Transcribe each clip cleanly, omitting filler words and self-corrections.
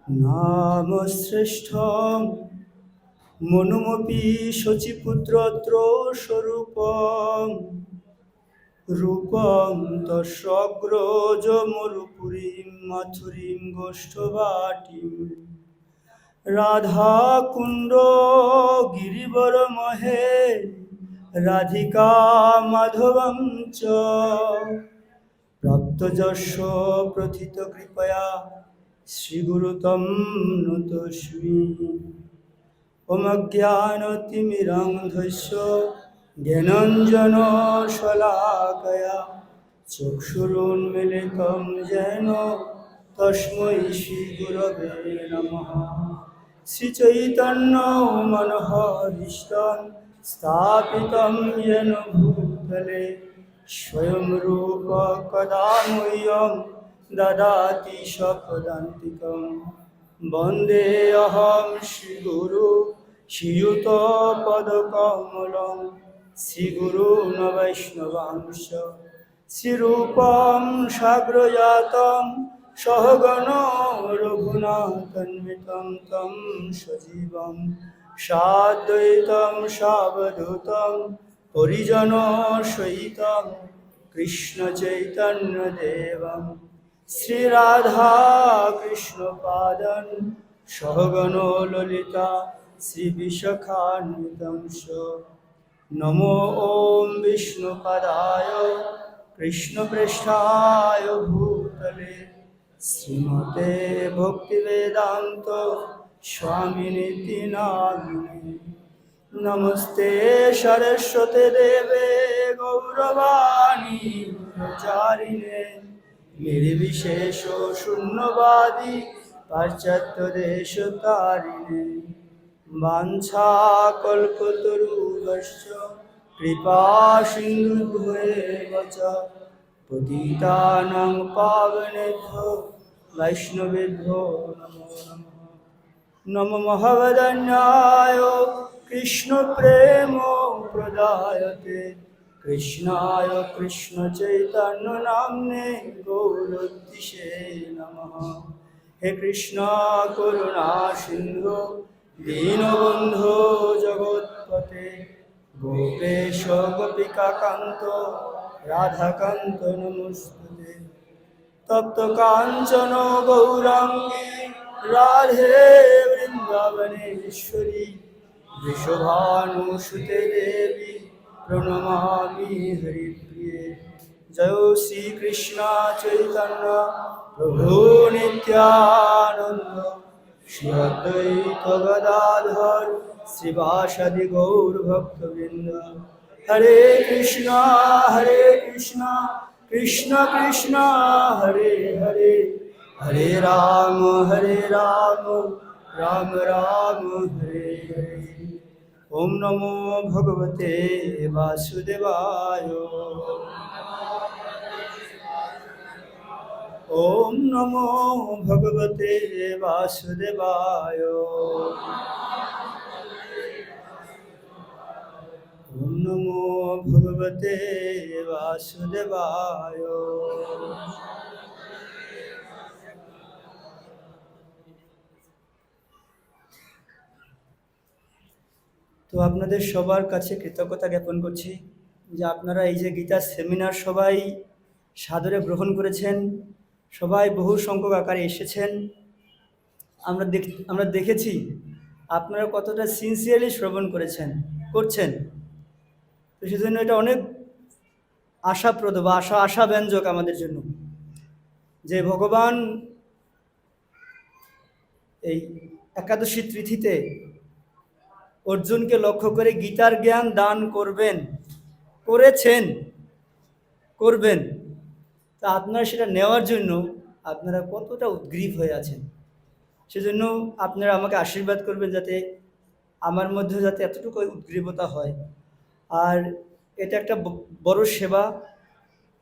নাম শ্রেষ্ঠম মনুমপি শচীপুত্রত্র স্বরূপম রূপম তস্যগ্রজ মরুপুরীম মথুরীম গোষ্ঠবাটিম রাধা কুণ্ড গিরিবর মহে রাধিকা মাধবম চ প্রাপ্তযস্য প্রথিত কৃপয়া শ্রীগুরুতম নতস্মি অজ্ঞানতিমিরান্ধস্য জ্ঞানাঞ্জন শলাকয়া চক্ষুরুন্মিলিতং যেন তস্मै শ্রীগুরবে নমঃ। শ্রীচৈতন্য মনোহরীষ্টং স্থাপিतं येन भूतले स्वयं रूप कदा मह्यं ददाति स्वपदान्तिकं वन्देऽहं श्रीगुरु श्रीयुतपदकमलं श्रीगुरून् वैष्णवांश्च श्रीरूपं साग्रजातं सहगणो रघुनाथान्वितं तं सजीवं साद्वैतं सावधूतं परिजनसहितं कृष्णचैतन्यदेवं श्रीराधा कृष्णपादं सहगणो ललिता श्रीविशाखान्वितं च नमो ॐ विष्णुपदाय कृष्णप्रेष्ठाय भूतले श्रीमते भक्तिवेदान्त स्वामिनिति नामिने नमस्ते सरस्वते देवे गौरवाणी प्रचारिणे निर्विशेष शून्यवादी पाश्चात्यदेशतारिणे वाञ्छाकल्पतरुभ्यश्च कृपा सिन्धुभ्येव च पतितानां पावनेभ्यो वैष्णवेभ्यो नमो नमः। नमो महवदन्याय कृष्णप्रेम प्रदायते कृष्णाय कृष्णचैतन्यनाम्ने गौरतिशे नमः। हे कृष्ण करुणा सिन्धु दीनबन्धो जगत्पते गोपेश गोपिकान्त राधाकान्त नमोस्तुते। तप्त काञ्चन गौराङ्गी राधे वृन्दावनेश्वरी वृषभानुसुते देवी प्रणमामि हरिप्रिये। जय श्रीकृष्ण चैतन्य प्रभु नित्यानन्द श्री अद्वैत गदाधर श्रीवासादि गौरभक्तवृन्द। हरे कृष्ण कृष्ण कृष्ण हरे हरे हरे राम राम राम हरे हरे। ओम नमो भगवते वासुदेवाय। ओम नमो भगवते वासुदेवाय। ओम नमो भगवते वासुदेवाय। তো আপনাদের সবার কাছে কৃতজ্ঞতা জ্ঞাপন করছি যে আপনারা এই যে গীতা সেমিনার সবাই সাদরে গ্রহণ করেছেন, সবাই বহু সংখ্যক আকারে এসেছেন। আমরা দেখেছি আপনারা কতটা সিনসিয়ারলি শ্রবণ করছেন। তো সেজন্য এটা অনেক আশাপ্রদ বা আশাব্যঞ্জক আমাদের জন্য যে ভগবান এই একাদশী তিথিতে অর্জুনকে লক্ষ্য করে গীতার জ্ঞান দান করবেন। তা আপনারা সেটা নেওয়ার জন্য আপনারা কতটা উদ্গ্রীব হয়ে আছেন, সেজন্য আপনারা আমাকে আশীর্বাদ করবেন যাতে আমার মধ্যে যাতে এতটুকু উদ্গ্রীবতা হয়। আর এটা একটা বড় সেবা।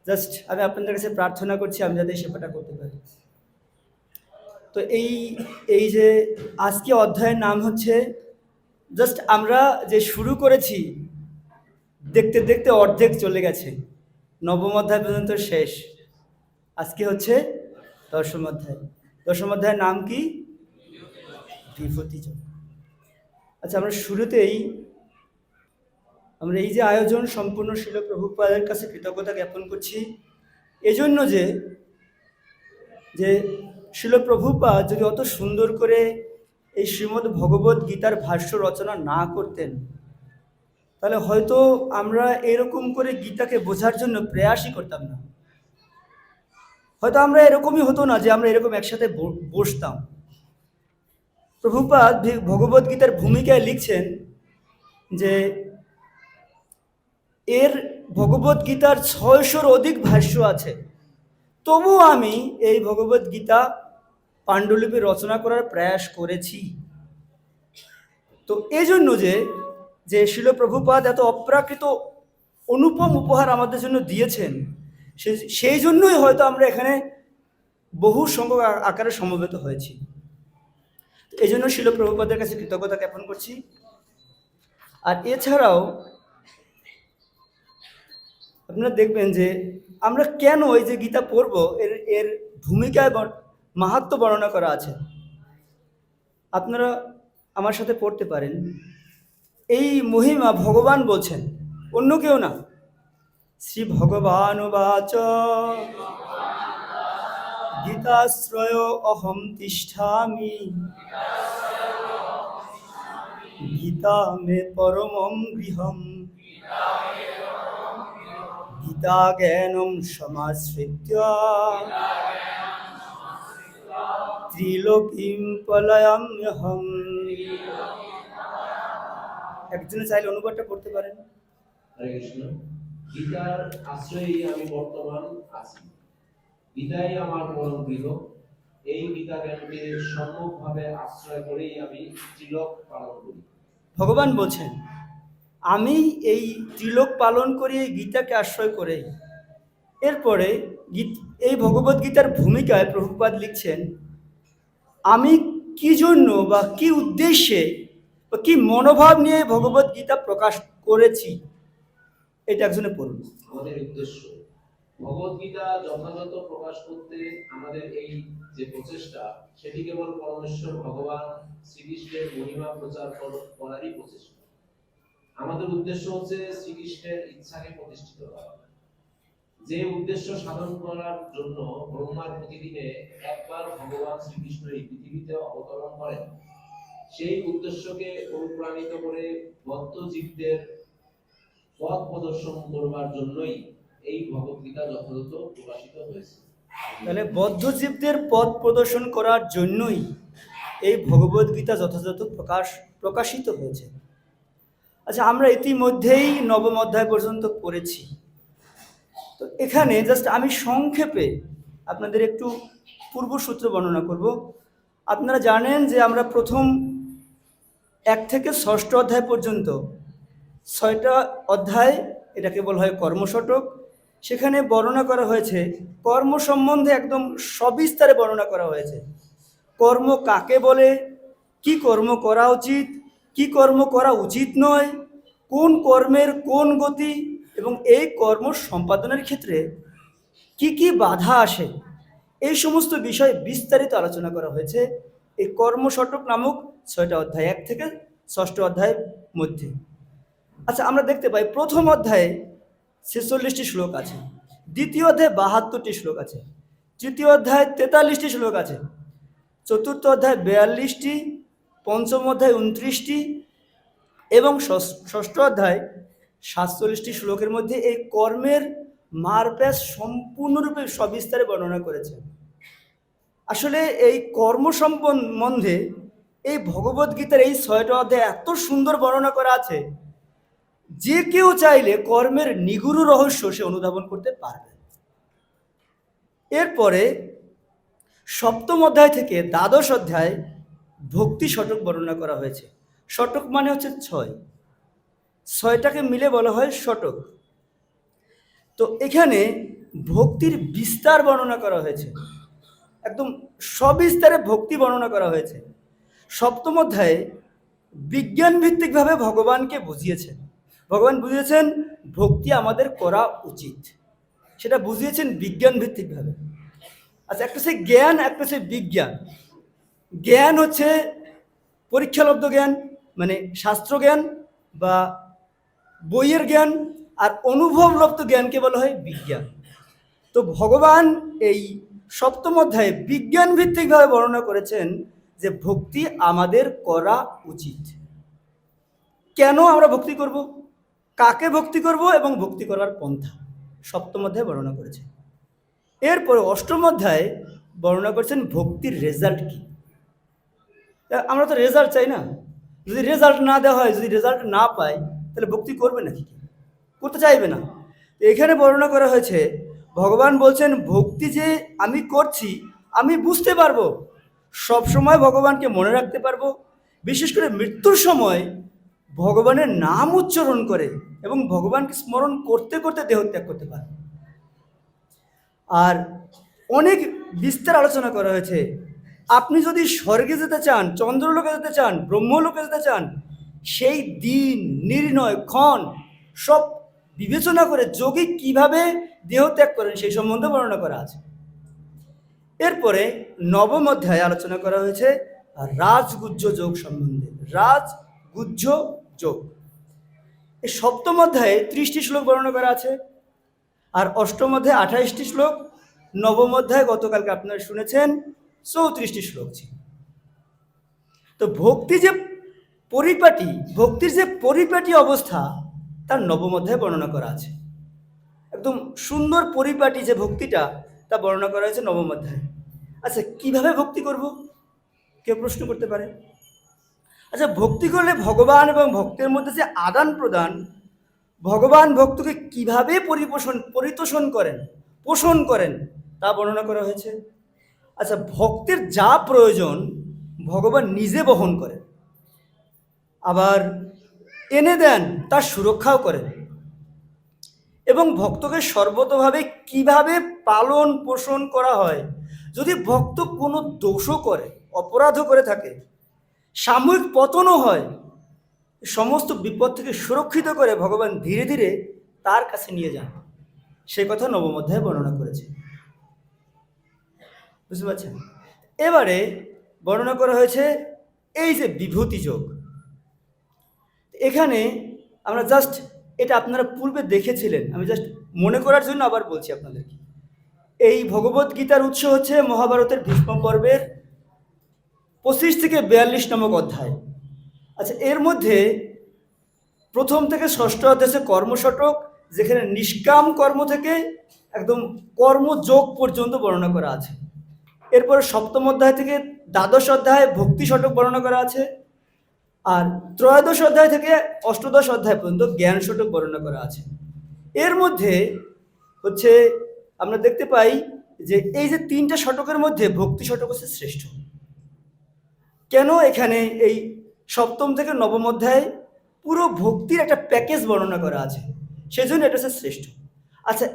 জাস্ট আমি আপনাদের কাছে প্রার্থনা করছি আমি যাতে সেবাটা করতে পারি। তো এই যে আজকে অধ্যায়ের নাম হচ্ছে, জাস্ট আমরা যে শুরু করেছি দেখতে দেখতে অর্ধেক চলে গেছে, নবম অধ্যায় পর্যন্ত শেষ। আজকে হচ্ছে দশম অধ্যায়। দশম অধ্যায়ের নাম কি? বিভূতিজ। আচ্ছা, আমরা শুরুতেই আমরা এই যে আয়োজন সম্পূর্ণ শিল প্রভুপাদের কাছে কৃতজ্ঞতা জ্ঞাপন করছি এজন্য যে যে শিল প্রভুপাদ যদি অত সুন্দর করে এই শ্রীমদ্ ভগবত গীতার ভাষ্য রচনা না করতেন তাহলে হয়তো আমরা এরকম করে গীতাকে বোঝার জন্য প্রয়াসই করতাম না। হয়তো আমরা এরকমই হতো না যে আমরা এরকম একসাথে বসতাম। প্রভুপাদ ভগবত গীতার ভূমিকায় লিখছেন যে এর ভগবত গীতার 600-র অধিক ভাষ্য আছে, তবু আমি এই ভগবত গীতা পাণ্ডুলিপি রচনা করার প্রয়াস করেছি। তো এই জন্য যে শিল প্রভুপাদ এত অপ্রাকৃত অনুপম উপহার আমাদের জন্য দিয়েছেন, সেই জন্যই হয়তো আমরা এখানে বহু সংখ্যক আকারে সমবেত হয়েছি। এই জন্য শিল প্রভুপাদের কাছে কৃতজ্ঞতা জ্ঞাপন করছি। আর এছাড়াও আপনারা দেখবেন যে আমরা কেন এই যে গীতা পড়ব এর ভূমিকায় মাহাত্ম্য বর্ণনা করা আছে। আপনারা আমার সাথে পড়তে পারেন। এই মহিমা ভগবান বলছেন, অন্য কেউ না। শ্রী ভগবান বাচ গীতাশ্রয় অহম তিষ্ঠামি গীতা মে পরমম গৃহম গীতা জ্ঞানম সমাশ্রিত্য ত্রিলোকীম পলায়াম্যহম। একজনে চাইলে অনুবাদটা পড়তে পারেন। হরে কৃষ্ণ। গীতার আশ্রয়ে আমি বর্তমান আছি, গীতাই আমার পরম গৃহ। এই গীতা জ্ঞানকে সম্যকভাবে আশ্রয় করেই আমি ত্রিলোক পালন করি। ভগবান বলছেন আমি এই ত্রিলোক পালন করি এই গীতাকে আশ্রয় করে। এরপরে এই ভগবত গীতার ভূমিকায় প্রভুপাদ লিখছেন আমি কি জন্য বা কি উদ্দেশ্যে বা কি মনোভাব নিয়ে ভগবত গীতা প্রকাশ করেছি, এটা একজনে পড়ুন। আমাদের উদ্দেশ্য ভগবত গীতা যথাযথ প্রকাশ করতে আমাদের এই যে প্রচেষ্টা, সেটি কেবল পরমেশ্বর ভগবান শ্রীকৃষ্ণের মহিমা প্রচার করারই প্রচেষ্টা। আমাদের উদ্দেশ্য হচ্ছে শ্রীকৃষ্ণের ইচ্ছাকে প্রতিষ্ঠিত করা। যে উদ্দেশ্য সাধন করার জন্য ব্রহ্মার প্রতিদিনে একবার ভগবান শ্রীকৃষ্ণ এই পৃথিবীতে অবতরণ করেন, সেই উদ্দেশ্যকে অনুপ্রাণিত করে বদ্ধ জীবদের পথ প্রদর্শন করবার জন্যই এই ভগবত গীতা যথাযথ প্রকাশিত হয়েছে। তাহলে বদ্ধ জীবদের পথ প্রদর্শন করার জন্যই এই ভগবত গীতা যথাযথ প্রকাশিত হয়েছে। আচ্ছা, আমরা ইতিমধ্যেই নবম অধ্যায় পর্যন্ত পড়েছি। তো এখানে জাস্ট আমি সংক্ষেপে আপনাদের একটু পূর্বসূত্র বর্ণনা করব। আপনারা জানেন যে আমরা প্রথম 1 থেকে 6ষ্ঠ অধ্যায় পর্যন্ত 6টা অধ্যায়, এটাকে বলা হয় কর্মশতক। সেখানে বর্ণনা করা হয়েছে কর্ম সম্বন্ধে একদম সবিস্তারে বর্ণনা করা হয়েছে। কর্ম কাকে বলে, কি কর্ম করা উচিত, কি কর্ম করা উচিত নয়, কোন কর্মের কোন গতি, এবং এই কর্ম সম্পাদনের ক্ষেত্রে কি কি বাধা আসে, এই সমস্ত বিষয়ে বিস্তারিত আলোচনা করা হয়েছে এই কর্মশতক নামক 6টা অধ্যায়, 1 থেকে 6ষ্ঠ অধ্যায়ের মধ্যে। আচ্ছা, আমরা দেখতে পাই প্রথম অধ্যায়ে 46টি শ্লোক আছে, দ্বিতীয় অধ্যায়ে 72টি শ্লোক আছে, তৃতীয় অধ্যায়ে 43টি শ্লোক আছে, চতুর্থ অধ্যায়ে 42টি, পঞ্চম অধ্যায়ে 29টি এবং ষষ্ঠ অধ্যায় 47টি শ্লোকের মধ্যে এই কর্মের মারপ্যাচ সম্পূর্ণরূপে সবিস্তারে বর্ণনা করেছে। আসলে এই কর্ম সম্বন্ধে এই ভগবত গীতার এই 6টা অধ্যায়ে এত সুন্দর বর্ণনা করা আছে, যে কেউ চাইলে কর্মের নিগুড় রহস্য সে অনুধাবন করতে পারবে। এরপরে 7ম অধ্যায় থেকে 12শ অধ্যায় ভক্তি শতক বর্ণনা করা হয়েছে। শতক মানে হচ্ছে 6টাকে মিলে বলা হয় শতক। তো এখানে ভক্তির বিস্তার বর্ণনা করা হয়েছে, একদম সবিস্তারে ভক্তি বর্ণনা করা হয়েছে। 7ম অধ্যায়ে বিজ্ঞান ভিত্তিকভাবে ভগবানকে বুঝিয়েছেন। ভগবান বুঝিয়েছেন ভক্তি আমাদের করা উচিত, সেটা বুঝিয়েছেন বিজ্ঞান ভিত্তিকভাবে। আচ্ছা, একটা সে জ্ঞান, একটা সে বিজ্ঞান। জ্ঞান হচ্ছে পরীক্ষালব্ধ জ্ঞান মানে শাস্ত্র জ্ঞান বা বইয়ের জ্ঞান, আর অনুভবলব্ধ জ্ঞানকে বলা হয় বিজ্ঞান। তো ভগবান এই সপ্তম অধ্যায়ে বিজ্ঞান ভিত্তিকভাবে বর্ণনা করেছেন যে ভক্তি আমাদের করা উচিত। কেন আমরা ভক্তি করব, কাকে ভক্তি করব এবং ভক্তি করার পন্থা সপ্তম অধ্যায়ে বর্ণনা করেছেন। এরপরে অষ্টম অধ্যায়ে বর্ণনা করছেন ভক্তির রেজাল্ট কি। আমরা তো রেজাল্ট চাই না, যদি রেজাল্ট না দেওয়া হয়, যদি রেজাল্ট না পায়, তাহলে ভক্তি করবে নাকি, করতে চাইবে না। এখানে বর্ণনা করা হয়েছে ভগবান বলছেন ভক্তি যে আমি করছি আমি বুঝতে পারবো, সব সময় ভগবানকে মনে রাখতে পারবো, বিশেষ করে মৃত্যুর সময় ভগবানের নাম উচ্চারণ করে এবং ভগবানকে স্মরণ করতে করতে দেহত্যাগ করতে পারবো। আর অনেক বিস্তার আলোচনা করা হয়েছে, আপনি যদি স্বর্গে যেতে চান, চন্দ্রলোকে যেতে চান, ব্রহ্মলোকে যেতে চান, সেই দিন নির্ণয় ক্ষণ সব বিবেচনা করে যোগী কিভাবে দেহত্যাগ করেন সেই সম্বন্ধে বর্ণনা করা আছে। এরপরে নবম অধ্যায়ে আলোচনা করা হয়েছে রাজগুহ্য যোগ সম্বন্ধে, রাজগুহ্য যোগ। এই সপ্তম অধ্যায়ে 30টি শ্লোক বর্ণনা করা আছে, আর অষ্টম অধ্যায়ে 28টি শ্লোক, নবম অধ্যায়ে গতকালকে আপনারা শুনেছেন 34টি শ্লোক ছিল। তো ভক্তি যে পরিপাটি, ভক্তির যে পরিপাটি অবস্থা তার নবম অধ্যায়ে বর্ণনা করা আছে। একদম সুন্দর পরিপাটি যে ভক্তিটা তা বর্ণনা করা হয়েছে নবম অধ্যায়ে। আচ্ছা, কিভাবে ভক্তি করব কেউ প্রশ্ন করতে পারে। আচ্ছা, ভক্তি করলে ভগবান এবং ভক্তের মধ্যে যে আদান প্রদান, ভগবান ভক্তকে কিভাবে পরিতোষণ করেন, পোষণ করেন তা বর্ণনা করা হয়েছে। আচ্ছা, ভক্তের যা প্রয়োজন ভগবান নিজে বহন করেন, আবার এনে দেন, তার সুরক্ষাও করেন, এবং ভক্তকে সর্বতভাবে কিভাবে পালন পোষণ করা হয়। যদি ভক্ত কোনো দোষও করে, অপরাধও করে থাকে, সাময়িক পতনও হয়, সমস্ত বিপদ থেকে সুরক্ষিত করে ভগবান ধীরে ধীরে তার কাছে নিয়ে যান, সে কথা নবম অধ্যায়ে বর্ণনা করেছে। বুঝতে পারছেন? এবারে বর্ণনা করা হয়েছে এই যে বিভূতি যোগ। এখানে আমরা জাস্ট, এটা আপনারা পূর্বে দেখেছিলেন, আমি জাস্ট মনে করার জন্য আবার বলছি আপনাদেরকে। এই ভগবত গীতার উৎস হচ্ছে মহাভারতের ভীষ্ম পর্বের 25 থেকে 42 নম্বর অধ্যায়। আচ্ছা, এর মধ্যে প্রথম থেকে ষষ্ঠ অধ্যায় হচ্ছে কর্মশটক, যেখানে নিষ্কাম কর্ম থেকে একদম কর্মযোগ পর্যন্ত বর্ণনা করা আছে। এরপরে সপ্তম অধ্যায় থেকে দ্বাদশ অধ্যায় ভক্তি শতক বর্ণনা করা আছে, আর ত্রয়োদশ অধ্যায় থেকে অষ্টাদশ অধ্যায় পর্যন্ত জ্ঞান শতক বর্ণনা করা আছে। এর মধ্যে হচ্ছে আমরা দেখতে পাই যে এই যে 3টে শতকের মধ্যে ভক্তি শতক হচ্ছে শ্রেষ্ঠ। কেন? এখানে এই সপ্তম থেকে নবম অধ্যায়ে পুরো ভক্তির একটা প্যাকেজ বর্ণনা করা আছে, সেজন্য এটা হচ্ছে শ্রেষ্ঠ। আচ্ছা,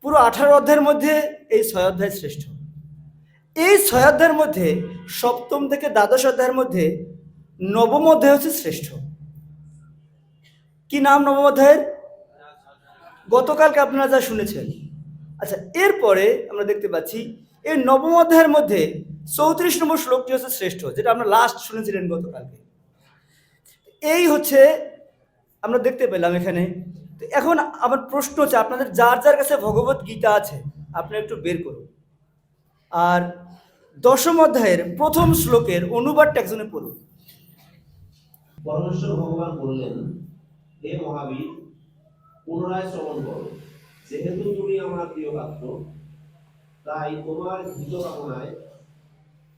পুরো 18 অধ্যায়ের মধ্যে এই 6 অধ্যায় শ্রেষ্ঠ। এই 6 অধ্যায়ের মধ্যে সপ্তম থেকে দ্বাদশ অধ্যায়ের মধ্যে নবম অধ্যায় হচ্ছে শ্রেষ্ঠ। কি নাম নবম অধ্যায়ের? গতকালকে আপনারা যা শুনেছেন। আচ্ছা, এরপরে আমরা দেখতে পাচ্ছি এই নবম অধ্যায়ের মধ্যে 34 নম্বর শ্লোকটি হচ্ছে শ্রেষ্ঠ, যেটা আমরা লাস্ট শুনেছিলেন গতকালকে। এই হচ্ছে আমরা দেখতে পেলাম এখানে। তো এখন আমার প্রশ্ন হচ্ছে, আপনাদের যার যার কাছে ভগবত গীতা আছে আপনি একটু বের করুন, আর দশম অধ্যায়ের প্রথম শ্লোকের অনুবাদটা একজনে পড়ুন। পরমেশ্বর ভগবান বললেন, হে মহাবীর, পুনরায় শ্রবণ করো, যেহেতু তুমি আমার প্রিয় পাত্র, তাই তোমার হিত কামনায়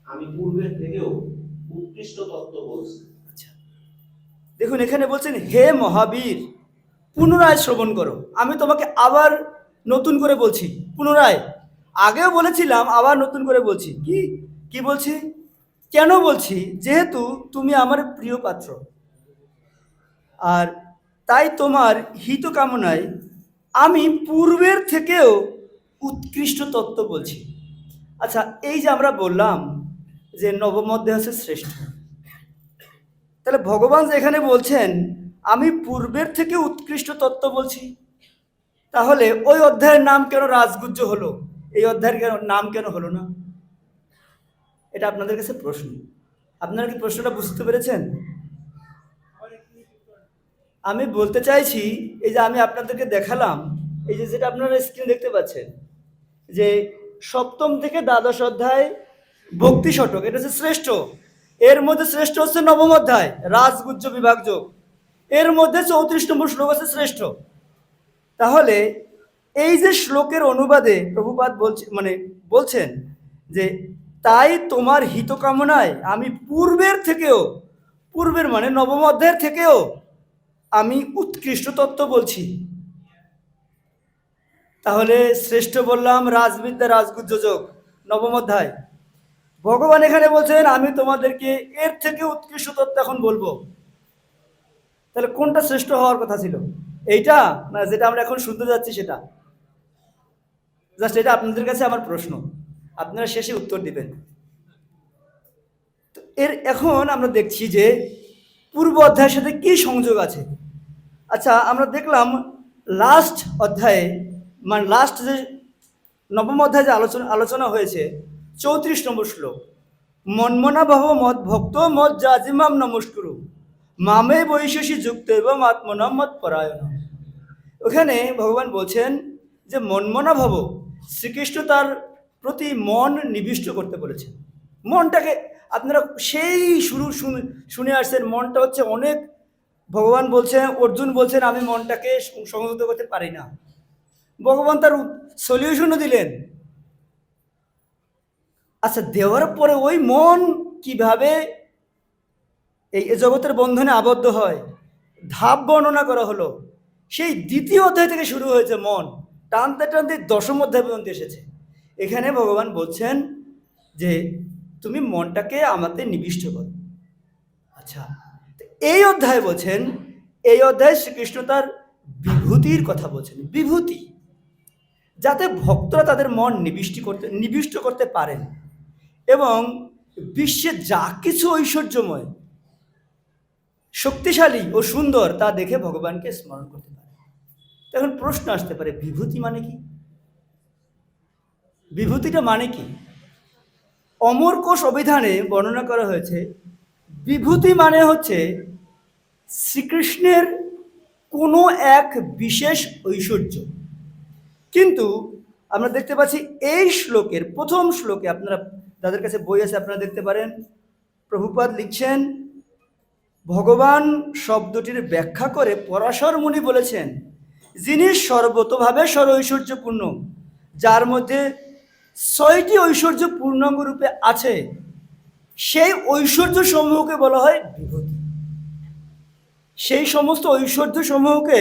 আমি পূর্বের থেকেও উৎকৃষ্ট তত্ত্ব বলছি। আচ্ছা, দেখুন এখানে বলছেন হে মহাবীর, পুনরায় শ্রবণ করো। আমি তোমাকে আবার নতুন করে বলছি, পুনরায়। আগেও বলেছিলাম, আবার নতুন করে বলছি। কি কি বলছি, কেন বলছি? যেহেতু তুমি আমার প্রিয় পাত্র, আর তাই তোমার হিত কামনায় আমি পূর্বের থেকেও উৎকৃষ্ট তত্ত্ব বলছি। আচ্ছা, এই যে আমরা বললাম যে নবম অধ্যায় হচ্ছে শ্রেষ্ঠ, তাহলে ভগবান যে এখানে বলছেন আমি পূর্বের থেকে উৎকৃষ্ট তত্ত্ব বলছি, তাহলে ওই অধ্যায়ের নাম কেন রাজগুহ্য হলো, এই অধ্যায়ের নাম কেন হলো না? এটা আপনাদের কাছে প্রশ্ন। আপনারা কি প্রশ্নটা বুঝতে পেরেছেন? আমি বলতে চাইছি, এই যে আমি আপনাদেরকে দেখালাম, এই যে যেটা আপনারা স্ক্রিনে দেখতে পাচ্ছেন, যে সপ্তম থেকে দ্বাদশ অধ্যায় ভক্তি শতক, এটা হচ্ছে শ্রেষ্ঠ। এর মধ্যে শ্রেষ্ঠ হচ্ছে নবম অধ্যায় রাজগুজ্জ বিভাগযোগ। এর মধ্যে 34 নম্বর শ্লোক আছে শ্রেষ্ঠ। তাহলে এই যে শ্লোকের অনুবাদে প্রভুপাদ বলছেন যে তাই তোমার হিতকামনায় আমি পূর্বের মানে নবম অধ্যায়ের থেকেও আমি উৎকৃষ্ট তত্ত্ব বলছি। তাহলে শ্রেষ্ঠ বললাম রাজবিদ্যা রাজগুজ্জ যোগ নবম অধ্যায়। ভগবান এখানে বলছেন আমি তোমাদেরকে এর থেকে উৎকৃষ্ট তত্ত্ব এখন বলবো। তাহলে কোনটা শ্রেষ্ঠ হওয়ার কথা ছিল? এইটা না যেটা আমরা এখন শুনতে যাচ্ছি সেটা? জাস্ট এটা আপনাদের কাছে আমার প্রশ্ন, আপনারা শেষে উত্তর দিবেন। তো এখন আমরা দেখছি যে পূর্ব অধ্যায়ের সাথে কি সংযোগ আছে। আচ্ছা, আমরা দেখলাম লাস্ট অধ্যায়ে, মানে লাস্ট যে নবম অধ্যায়ে যে আলোচনা হয়েছে 34 নম্বর শ্লোক, মন্মনা ভব মদ ভক্ত মদ জাজিমাম নমস্কুরু মামে বৈশেষী যুক্ত এবং আত্মনাম মত পরায়ণ। ওখানে ভগবান বলছেন যে মন্মনা ভব, শ্রীকৃষ্ণ তার প্রতি মন নিবিষ্ট করতে বলেছেন। মনটাকে আপনারা সেই শুনে আসছেন, মনটা হচ্ছে অনেক, ভগবান বলছেন, অর্জুন বলছেন আমি মনটাকে সংযত করতে পারি না। ভগবান তার সলিউশনও দিলেন। আচ্ছা, দেওয়ার পরে ওই মন কিভাবে এই জগতের বন্ধনে আবদ্ধ হয় ধাপ বর্ণনা করা হলো। সেই দ্বিতীয় অধ্যায় থেকে শুরু হয়েছে, মন টানতে টানতে দশম অধ্যায় পর্যন্ত এসেছে। এখানে ভগবান বলছেন যে তুমি মনটাকে আমাতে নিবিষ্ট করো। আচ্ছা, এই অধ্যায় বলছেন, এই অধ্যায় শ্রীকৃষ্ণ তার বিভূতির কথা বলছেন। বিভূতি যাতে ভক্তরা তাদের মন নিবিষ্ট করতে পারেন এবং বিশ্বে যা কিছু ঐশ্বর্যময়, শক্তিশালী ও সুন্দর তা দেখে ভগবানকে স্মরণ করতে পারে। এখন প্রশ্ন আসতে পারে, বিভূতি মানে কি? বিভূতিটা মানে কি? অমরকোষ অভিধানে বর্ণনা করা হয়েছে, বিভূতি মানে হচ্ছে শ্রীকৃষ্ণের কোনো এক বিশেষ ঐশ্বর্য। কিন্তু আমরা দেখতে পাচ্ছি এই শ্লোকের প্রথম শ্লোকে, আপনারা যাদের কাছে বই আছে আপনারা দেখতে পারেন, প্রভুপাদ লিখছেন, ভগবান শব্দটির ব্যাখ্যা করে পরাশর মুনি বলেছেন, যিনি সর্বতোভাবে সর্বৈশ্বর্যপূর্ণ, যার মধ্যে 6টি ঐশ্বর্য পূর্ণাঙ্গ রূপে আছে, সেই ঐশ্বর্য সমূহকে বলা হয় বিভূতি। সেই সমস্ত ঐশ্বর্য সমূহকে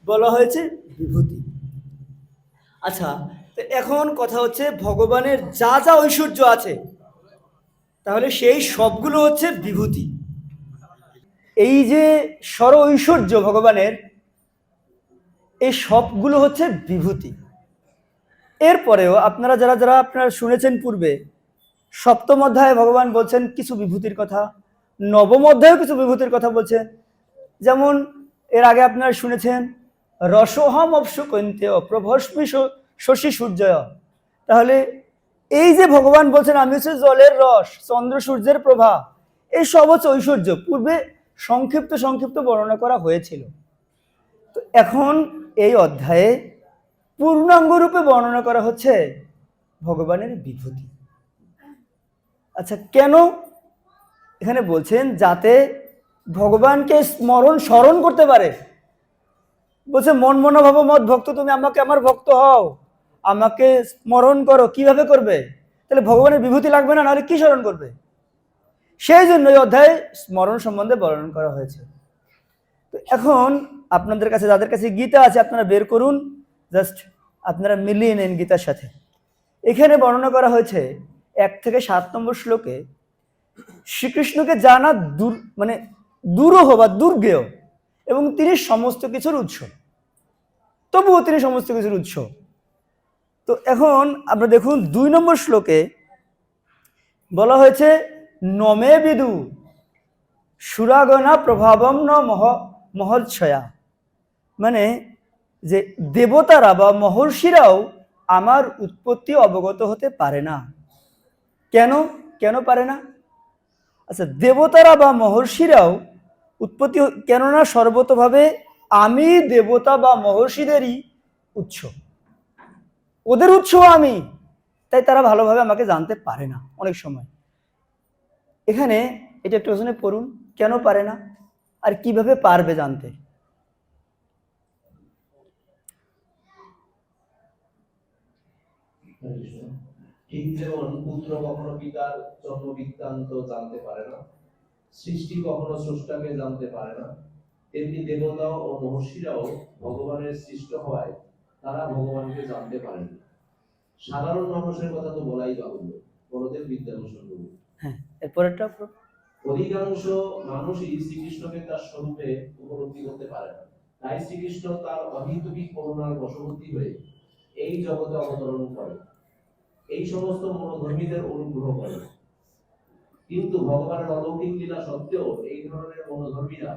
বলা হয়েছে বিভূতি। আচ্ছা, তো এখন কথা হচ্ছে ভগবানের যা যা ঐশ্বর্য আছে তাহলে সেই সবগুলো হচ্ছে বিভূতি। এই যে ঐশ্বর্য ভগবানের, এই সবগুলো হচ্ছে বিভূতি। এরপরেও আপনারা যারা আপনারা শুনেছেন পূর্বে, সপ্তম অধ্যায়ে ভগবান বলছেন কিছু বিভূতির কথা, নবম অধ্যায়েও কিছু বিভূতির কথা বলছেন। যেমন এর আগে আপনারা শুনেছেন রসোহম অপসু কৈন্তেয় প্রভস্মি শশী সূর্যয়। তাহলে এই যে ভগবান বলছেন আমি হচ্ছে জলের রস, চন্দ্র সূর্যের প্রভা, এই সব হচ্ছে ঐশ্বর্য। পূর্বে সংক্ষিপ্ত বর্ণনা করা হয়েছিল। তো এখন এই অধ্যায়ে পূর্ণাঙ্গ রূপে বর্ণনা করা হচ্ছে ভগবানের বিভূতি। আচ্ছা, কেন? এখানে বলছেন যাতে ভগবানকে স্মরণ করতে পারে। বলছে মন মনোভাব মত ভক্ত, তুমি আমাকে আমার ভক্ত হও, আমাকে স্মরণ করো। কিভাবে করবে? তাহলে ভগবানের বিভূতি লাগবে না, নাহলে কি স্মরণ করবে? সেই জন্য এই অধ্যায়ে স্মরণ সম্বন্ধে বর্ণনা করা হয়েছে। তো এখন আপনাদের কাছে, যাদের কাছে গীতা আছে আপনারা বের করুন, জাস্ট আপনারা মিলিয়ে নেন গীতার সাথে। এখানে বর্ণনা করা হয়েছে 1 থেকে 7 নম্বর শ্লোকে শ্রীকৃষ্ণকে জানা দুরূহ বা দুর্গেয়, এবং তিনি সমস্ত কিছুর উৎস, তবুও তিনি সমস্ত কিছুর উৎস। তো এখন আমরা দেখুন 2 নম্বর শ্লোকে বলা হয়েছে নমে বিদু সুরাগণা প্রভাবম ন মহৎসয়া, মানে যে দেবতারা বা মহর্ষিরাও আমার উৎপত্তি অবগত হতে পারে না। কেন পারে না? আচ্ছা, দেবতারা বা মহর্ষিরাও উৎপত্তি, কেননা সর্বতভাবে আমি দেবতা বা মহর্ষিদেরই উৎস, ওদের উৎস আমি, তাই তারা ভালোভাবে আমাকে জানতে পারে না অনেক সময়। এখানে এটা একটু ওখানে পড়ুন, কেন পারে না আর কিভাবে পারবে জানতে। ঠিক যেমন পুত্র কখনো পিতার জন্ম বৃত্তান্ত জানতে পারে না, সৃষ্টি কখনো স্রষ্টাকে জানতে পারে না, তেমনি দেবতা ও মহর্ষিরাও ভগবানের সৃষ্ট হওয়ায় তারা ভগবানকে জানতে পারেন। সাধারণ মানুষের কথা তো বলাই বাহুল্য, বড়দের বিদ্যাভূষণ। হ্যাঁ, এরপরেরটা অধিকাংশ মানুষই শ্রীকৃষ্ণকে তার স্বরূপে উপলব্ধি করতে পারে না, তাই শ্রীকৃষ্ণ তার অহিতবিক করুণার বশবর্তী হয়ে এই জগতে অবতরণ করে, এই সমস্ত মনোধর্মীদের অনুগ্রহ করে। কিন্তু ভগবানের অলৌকিক লীলা সত্ত্বেও এই ধরনের মনোধর্মীরা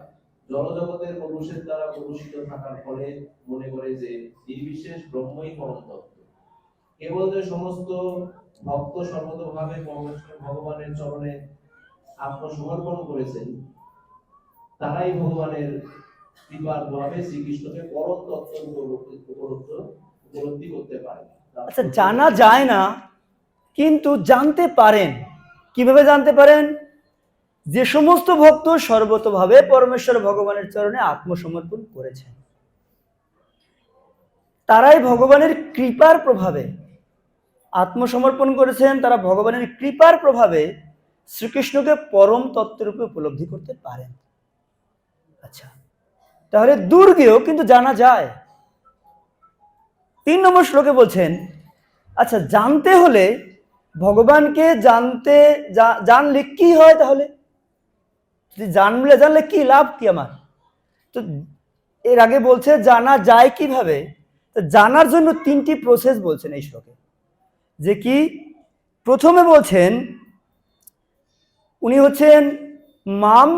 জড়জগতের মানুষের দ্বারা প্রদূষিত থাকার ফলে মনে করে যে নির্বিশেষ ব্রহ্মই পরম তত্ত্ব। কেবল যে সমস্ত ভক্ত সর্বতভাবে ভগবানের চরণে আত্মসমর্পণ করেছেন, তারাই ভগবানের কৃপার প্রভাবে শ্রীকৃষ্ণকে পরম তত্ত্ব উপলব্ধি করতে পারে। আচ্ছা, জানা যায় না কিন্তু জানতে পারেন। কিভাবে জানতে পারেন? যে সমস্ত ভক্ত সর্বতভাবে পরমেশ্বর ভগবানের চরণে আত্মসমর্পণ করেছেন, তারাই ভগবানের কৃপার প্রভাবে আত্মসমর্পণ করেছেন, তারা ভগবানের কৃপার প্রভাবে শ্রীকৃষ্ণকে পরম তত্ত্বরূপে উপলব্ধি করতে পারেন। আচ্ছা, তাহলে দুর্গেও কিন্তু জানা যায়। 3 নম্বর শ্লোকে বলছেন, আচ্ছা, জানতে হলে ভগবানকে জানলে কি হয়? তাহলে জানলে কি লাভ কি আমার? তো এর আগে বলছে জানা যায় কিভাবে। তো জানার জন্য 3টি প্রসেস বলছেন এই শ্লোকে। যে কি? প্রথমে বলছেন উনি হচ্ছেন মাম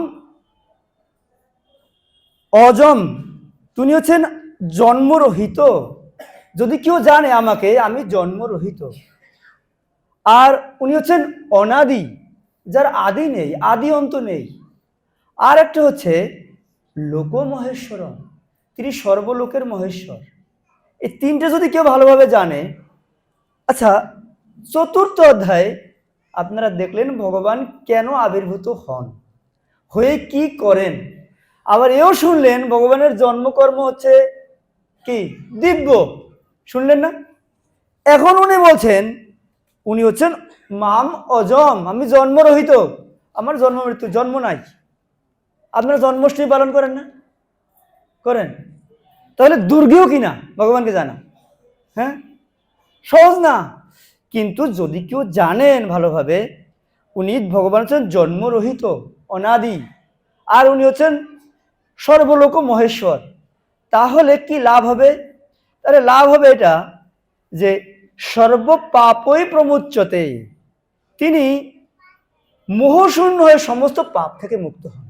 অজম, তিনি হচ্ছেন জন্মরহিত। যদি কেউ জানে আমাকে, আমি জন্মরহিত। আর উনি হচ্ছেন অনাদি, যার আদি নেই, আদি অন্ত নেই। আর একটা হচ্ছে লোক মহেশ্বরম, তিনি সর্বলোকের মহেশ্বর। এই 3টে যদি কেউ ভালোভাবে জানে। আচ্ছা, 4র্থ অধ্যায়ে আপনারা দেখলেন ভগবান কেন আবির্ভূত হন, হয়ে কি করেন। আবার এও শুনলেন ভগবানের জন্মকর্ম হচ্ছে কি? দিব্য। শুনলেন না? এখন উনি বলছেন উনি হচ্ছেন মাম অজম, আমি জন্মরহিত, আমার জন্ম মৃত্যু জন্ম নাই। আপনারা জন্মাষ্টমী পালন করেন না? করেন? তাহলে দুর্গেও কিনা ভগবানকে জানা? হ্যাঁ, সহজ না। কিন্তু যদি কেউ জানেন ভালোভাবে, উনি ভগবান হচ্ছেন জন্মরহিত, অনাদি, আর উনি হচ্ছেন সর্বলোক মহেশ্বর, তাহলে কি লাভ হবে? তাহলে লাভ হবে এটা যে সর্ব পাপই প্রমুচ্যতে, তিনি মোহশূন্য হয়ে সমস্ত পাপ থেকে মুক্ত হন।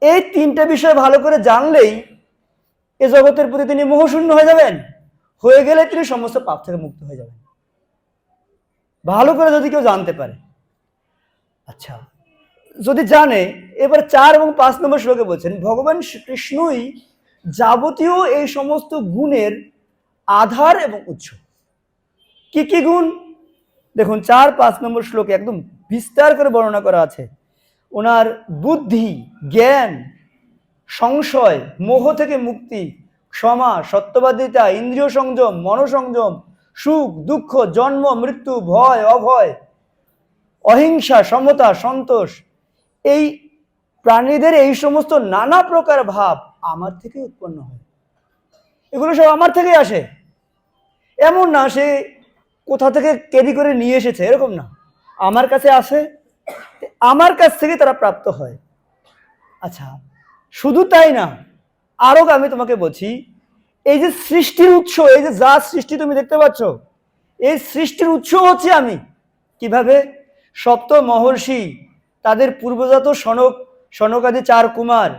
এই 3টে বিষয় ভালো করে জানলেই এ জগতের প্রতি তিনি মোহশূন্য হয়ে যাবেন। হয়ে গেলে তিনি সমস্ত পাপ থেকে মুক্ত হয়ে যাবেন, ভালো করে যদি কেউ জানতে পারে। আচ্ছা, যদি জানে, এবার 4 এবং 5 নম্বর শ্লোকে বলছেন ভগবান কৃষ্ণই যাবতীয় এই সমস্ত গুণের আধার এবং উৎস। কি কি গুণ? দেখুন 4-5 নম্বর শ্লোকে একদম বিস্তার করে বর্ণনা করা আছে। ওনার বুদ্ধি, জ্ঞান, সংশয়, মোহ থেকে মুক্তি, ক্ষমা, সত্যবাদিতা, ইন্দ্রিয় সংযম, মনোসংযম, সুখ দুঃখ, জন্ম মৃত্যু, ভয় অভয়, অহিংসা, সমতা, সন্তোষ, এই প্রাণীদের এই সমস্ত নানা প্রকার ভাব আমার থেকে উৎপন্ন হয়। এগুলো সব আমার থেকে আসে। এমন না সে কোথা থেকে ক্যারি করে নিয়ে এসেছে, এরকম না, আমার কাছে আসে, আমার কাছ থেকে তারা প্রাপ্ত হয়। আচ্ছা, শুধু তাই না, আরো আমি তোমাকে বলছি, এই যে সৃষ্টির উৎস, এই যে যা সৃষ্টি তুমি দেখতে পাচ্ছ, এই সৃষ্টির উৎস হচ্ছে আমি। কিভাবে? সপ্ত মহর্ষি, তাদের পূর্বজাত সনকাদি 4 কুমার,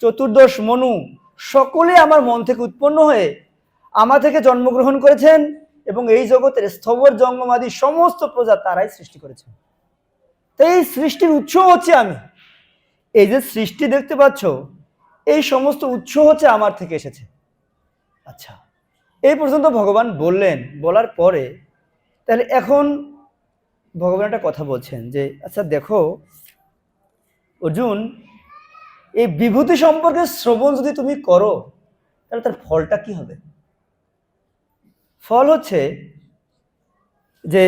14 মনু, সকলে আমার মন থেকে উৎপন্ন হয়ে আমার থেকে জন্মগ্রহণ করেছেন, এবং এই জগতের স্থবর জঙ্গমাদি সমস্ত প্রজা তারাই সৃষ্টি করেছেন। তাই এই সৃষ্টির উৎস হচ্ছে আমি। এই যে সৃষ্টি দেখতে পাচ্ছ, এই সমস্ত উৎস হচ্ছে আমার থেকে এসেছে। আচ্ছা, এই পর্যন্ত ভগবান বললেন। বলার পরে তাহলে এখন ভগবান একটা কথা বলছেন যে আচ্ছা দেখো অর্জুন, এই বিভূতি সম্পর্কে শ্রবণ যদি তুমি করো তাহলে তার ফলটা কি হবে? ফল হচ্ছে যে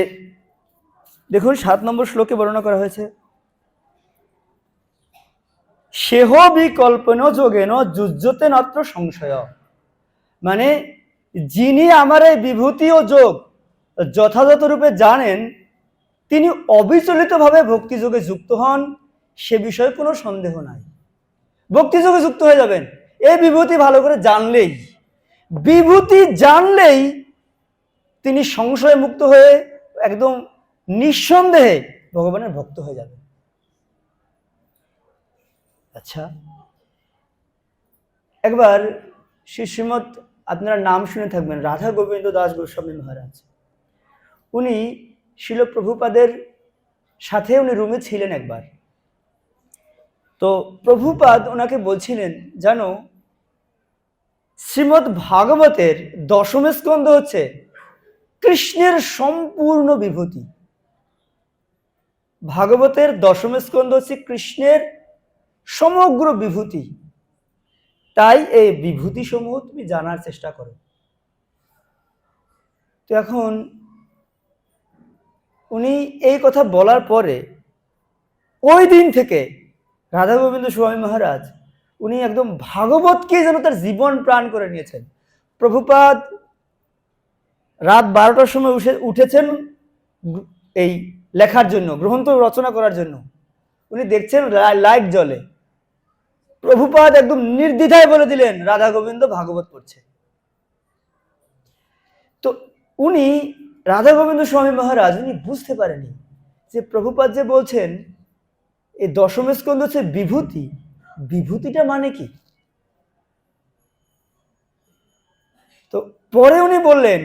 দেখুন 7 নম্বর শ্লোকে বর্ণনা করা হয়েছে, সেহ বিকল্পন যোগেন যুজ্যতে নত্র সংশয়। মানে যিনি আমার এই বিভূতি ও যোগ যথাযথ রূপে জানেন, তিনি অবিচলিতভাবে ভক্তিযোগে যুক্ত হন, সে বিষয়ে কোনো সন্দেহ নাই। ভক্তিযোগে যুক্ত হয়ে যাবেন এই বিভূতি ভালো করে জানলেই। বিভূতি জানলেই তিনি সংশয় মুক্ত হয়ে একদম নিঃসন্দেহে ভগবানের ভক্ত হয়ে যাবেন। আচ্ছা, একবার শ্রীমৎ, আপনারা নাম শুনে থাকবেন, রাধা গোবিন্দ দাস গোস্বামী মহারাজ। উনি শিল প্রভুপাদের সাথে উনি রুমে ছিলেন একবার। তো প্রভুপাদ ওনাকে বলছিলেন, জানো শ্রীমৎ ভাগবতের 10ম স্কন্ধ হচ্ছে কৃষ্ণের সম্পূর্ণ বিভূতি। ভাগবতের 10ম স্কন্ধ হচ্ছে কৃষ্ণের সমগ্র বিভূতি। তাই এই বিভূতি সমূহ তুমি জানার চেষ্টা করো। তো এখন উনি এই কথা বলার পরে ওই দিন থেকে রাধা গোবিন্দ স্বামী মহারাজ উনি একদম ভাগবতকে যেন তার জীবন প্রাণ করে নিয়েছেন। প্রভুপাদ রাত 12টার সময় উঠেছেন এই লেখার জন্য, গ্রন্থ রচনা করার জন্য। উনি দেখছেন লাইট জ্বলে, প্রভুপাদ একদম নির্দ্বিধায় বলে দিলেন রাধা গোবিন্দ ভাগবত পড়ছে। তো উনি রাধা গোবিন্দ স্বামী মহারাজ উনি বুঝতে পারেনি যে প্রভুপাদ যে বলছেন এই 10ম স্কন্ধ হচ্ছে বিভূতি, বিভূতিটা মানে কি? তো পরে উনি বললেন,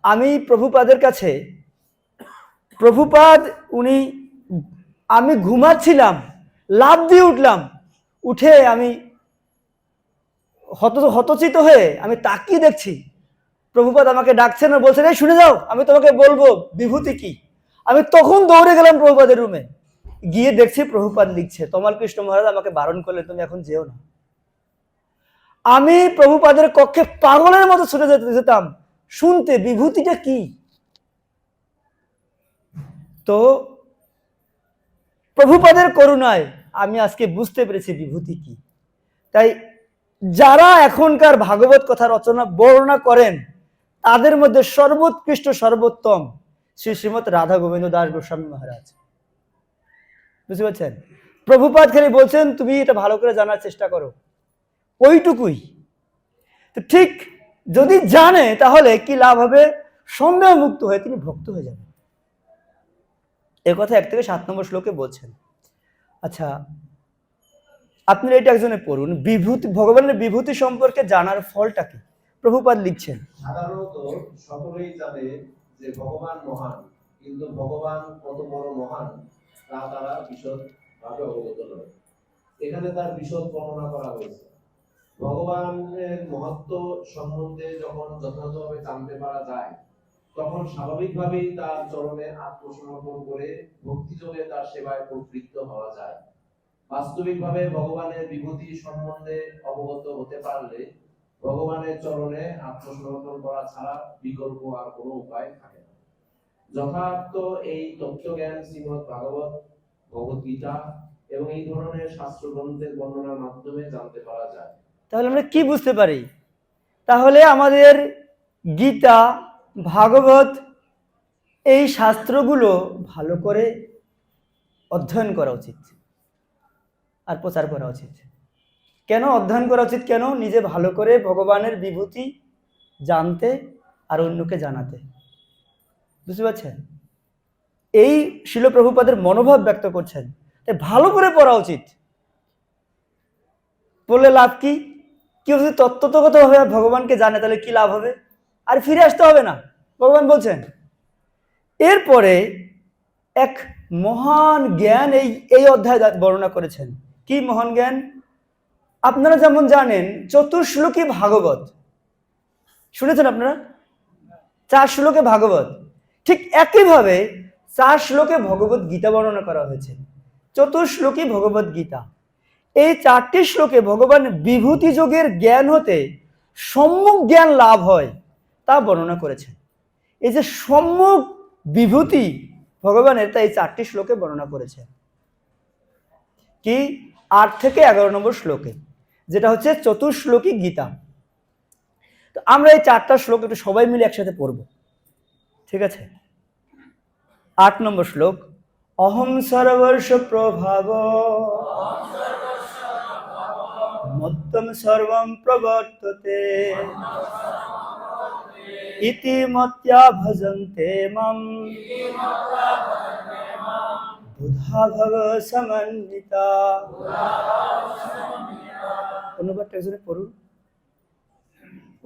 আমি প্রভুপাদের কাছে, প্রভুপাদ আমি ঘুমাচ্ছিলাম, লাফ দিয়ে উঠলাম, উঠে আমি হতচিত হয়ে আমি তাকিয়ে দেখছি প্রভুপাদ আমাকে ডাকছেন আর বলছেন, এই শুনে যাও, আমি তোমাকে বলবো বিভূতি কি। আমি তখন দৌড়ে গেলাম প্রভুপাদের রুমে, গিয়ে দেখছি প্রভুপাদ লিখছে, তমাল কৃষ্ণ মহারাজ আমাকে বারণ করলেন তুমি এখন যেও না। আমি প্রভুপাদের কক্ষে পাগলের মতো ছুটে যেতাম শুনতে বিভূতিটা কি। তো প্রভুপাদের করুণায় আমি আজকে বুঝতে পেরেছি বিভূতি কি। তাই যারা এখনকার ভাগবত কথা রচনা বর্ণনা করেন তাদের মধ্যে সর্বোৎকৃষ্ট সর্বোত্তম শ্রীমৎ রাধা গোবিন্দ দাস গোস্বামী মহারাজ। বুঝতে পারছেন? প্রভুপাদ খালি বলছেন তুমি এটা ভালো করে জানার চেষ্টা করো, ওইটুকুই। তো ঠিক যদি জানে তাহলে কি লাভ হবে? সন্দেহ মুক্ত হয়ে তিনি ভক্ত হয়ে যাবেন। এ কথা 1 থেকে 7 নম্বর শ্লোকে বলছেন। আচ্ছা, আপনি এটা একজনে পড়ুন, বিভূতি, ভগবানের বিভূতি সম্পর্কে জানার ফলটা কি। প্রভুপাদ লিখছেন, সাধারণত সকলেই জানে যে ভগবান মহান, কিন্তু ভগবান কত বড় মহান তা তারা বিশদ ভাবে অবগত নয়। এখানে তার বিশদ বর্ণনা করা হয়েছে। ভগবানের মহত্ব সম্বন্ধে যখন যথাযথভাবে জানতে পারা যায়, তখন স্বাভাবিকভাবেই তার চরণে আত্মসমর্পণ করে ভক্তিযোগে তার সেবায় প্রবৃত্ত হওয়া যায়। বাস্তবিকভাবে ভগবানের বিভূতি সম্বন্ধে অবগত হতে পারলে ভগবানের চরণে আত্মসমর্পণ করা ছাড়া বিকল্প আর কোনো উপায় থাকে না। যথার্থ এই তত্ত্বজ্ঞান শ্রীমৎ ভাগবত, ভগবদ্গীতা এবং এই ধরনের শাস্ত্র গ্রন্থের বর্ণনার মাধ্যমে জানতে পারা যায়। তাহলে আমরা কি বুঝতে পারি? তাহলে আমাদের গীতা, ভাগবত এই শাস্ত্রগুলো ভালো করে অধ্যয়ন করা উচিত আর প্রচার করা উচিত। কেন অধ্যয়ন করা উচিত? কেন? নিজে ভালো করে ভগবানের বিভূতি জানতে আর অন্যকে জানাতে। বুঝতে পারছেন? এই শিল প্রভুপাদের মনোভাব ব্যক্ত করছেন। তাই ভালো করে পড়া উচিত। পড়লে লাভ কি? কেউ যদি তত্ত্বগতভাবে ভগবানকে জানে তাহলে কি লাভ হবে? আর ফিরে আসতে হবে না, ভগবান বলছেন। এরপরে এক মহান জ্ঞান এই এই অধ্যায় বর্ণনা করেছেন। কি মহান জ্ঞান? আপনারা যেমন জানেন চতুর্শ্লোকী ভাগবত শুনেছেন আপনারা, 4 শ্লোকে ভাগবত, ঠিক একইভাবে 4 শ্লোকে ভগবত গীতা বর্ণনা করা হয়েছে, চতুর্শ্লোকী ভগবত গীতা। এই 4টি শ্লোকে ভগবান বিভূতি যোগের জ্ঞান হতে সম্যক জ্ঞান লাভ হয় তা বর্ণনা করেছেন। এই যে সম্যক বিভূতি ভগবানের, তা এই 4টি শ্লোকে বর্ণনা করেছে। কি 8 থেকে 11 নম্বর শ্লোকে, যেটা হচ্ছে চতুর্শ্লোকী গীতা। তো আমরা এই 4টা শ্লোক একটু সবাই মিলে একসাথে পড়ব, ঠিক আছে? 8 নম্বর শ্লোক, অহম সর্বস্ব প্রভাব মত্তম সর্বম প্রবর্ততে ইতি মত্যা ভজন্তে মাম বুধা ভব সমন্বিতা। অনুবাদটা একজনে পড়ুন।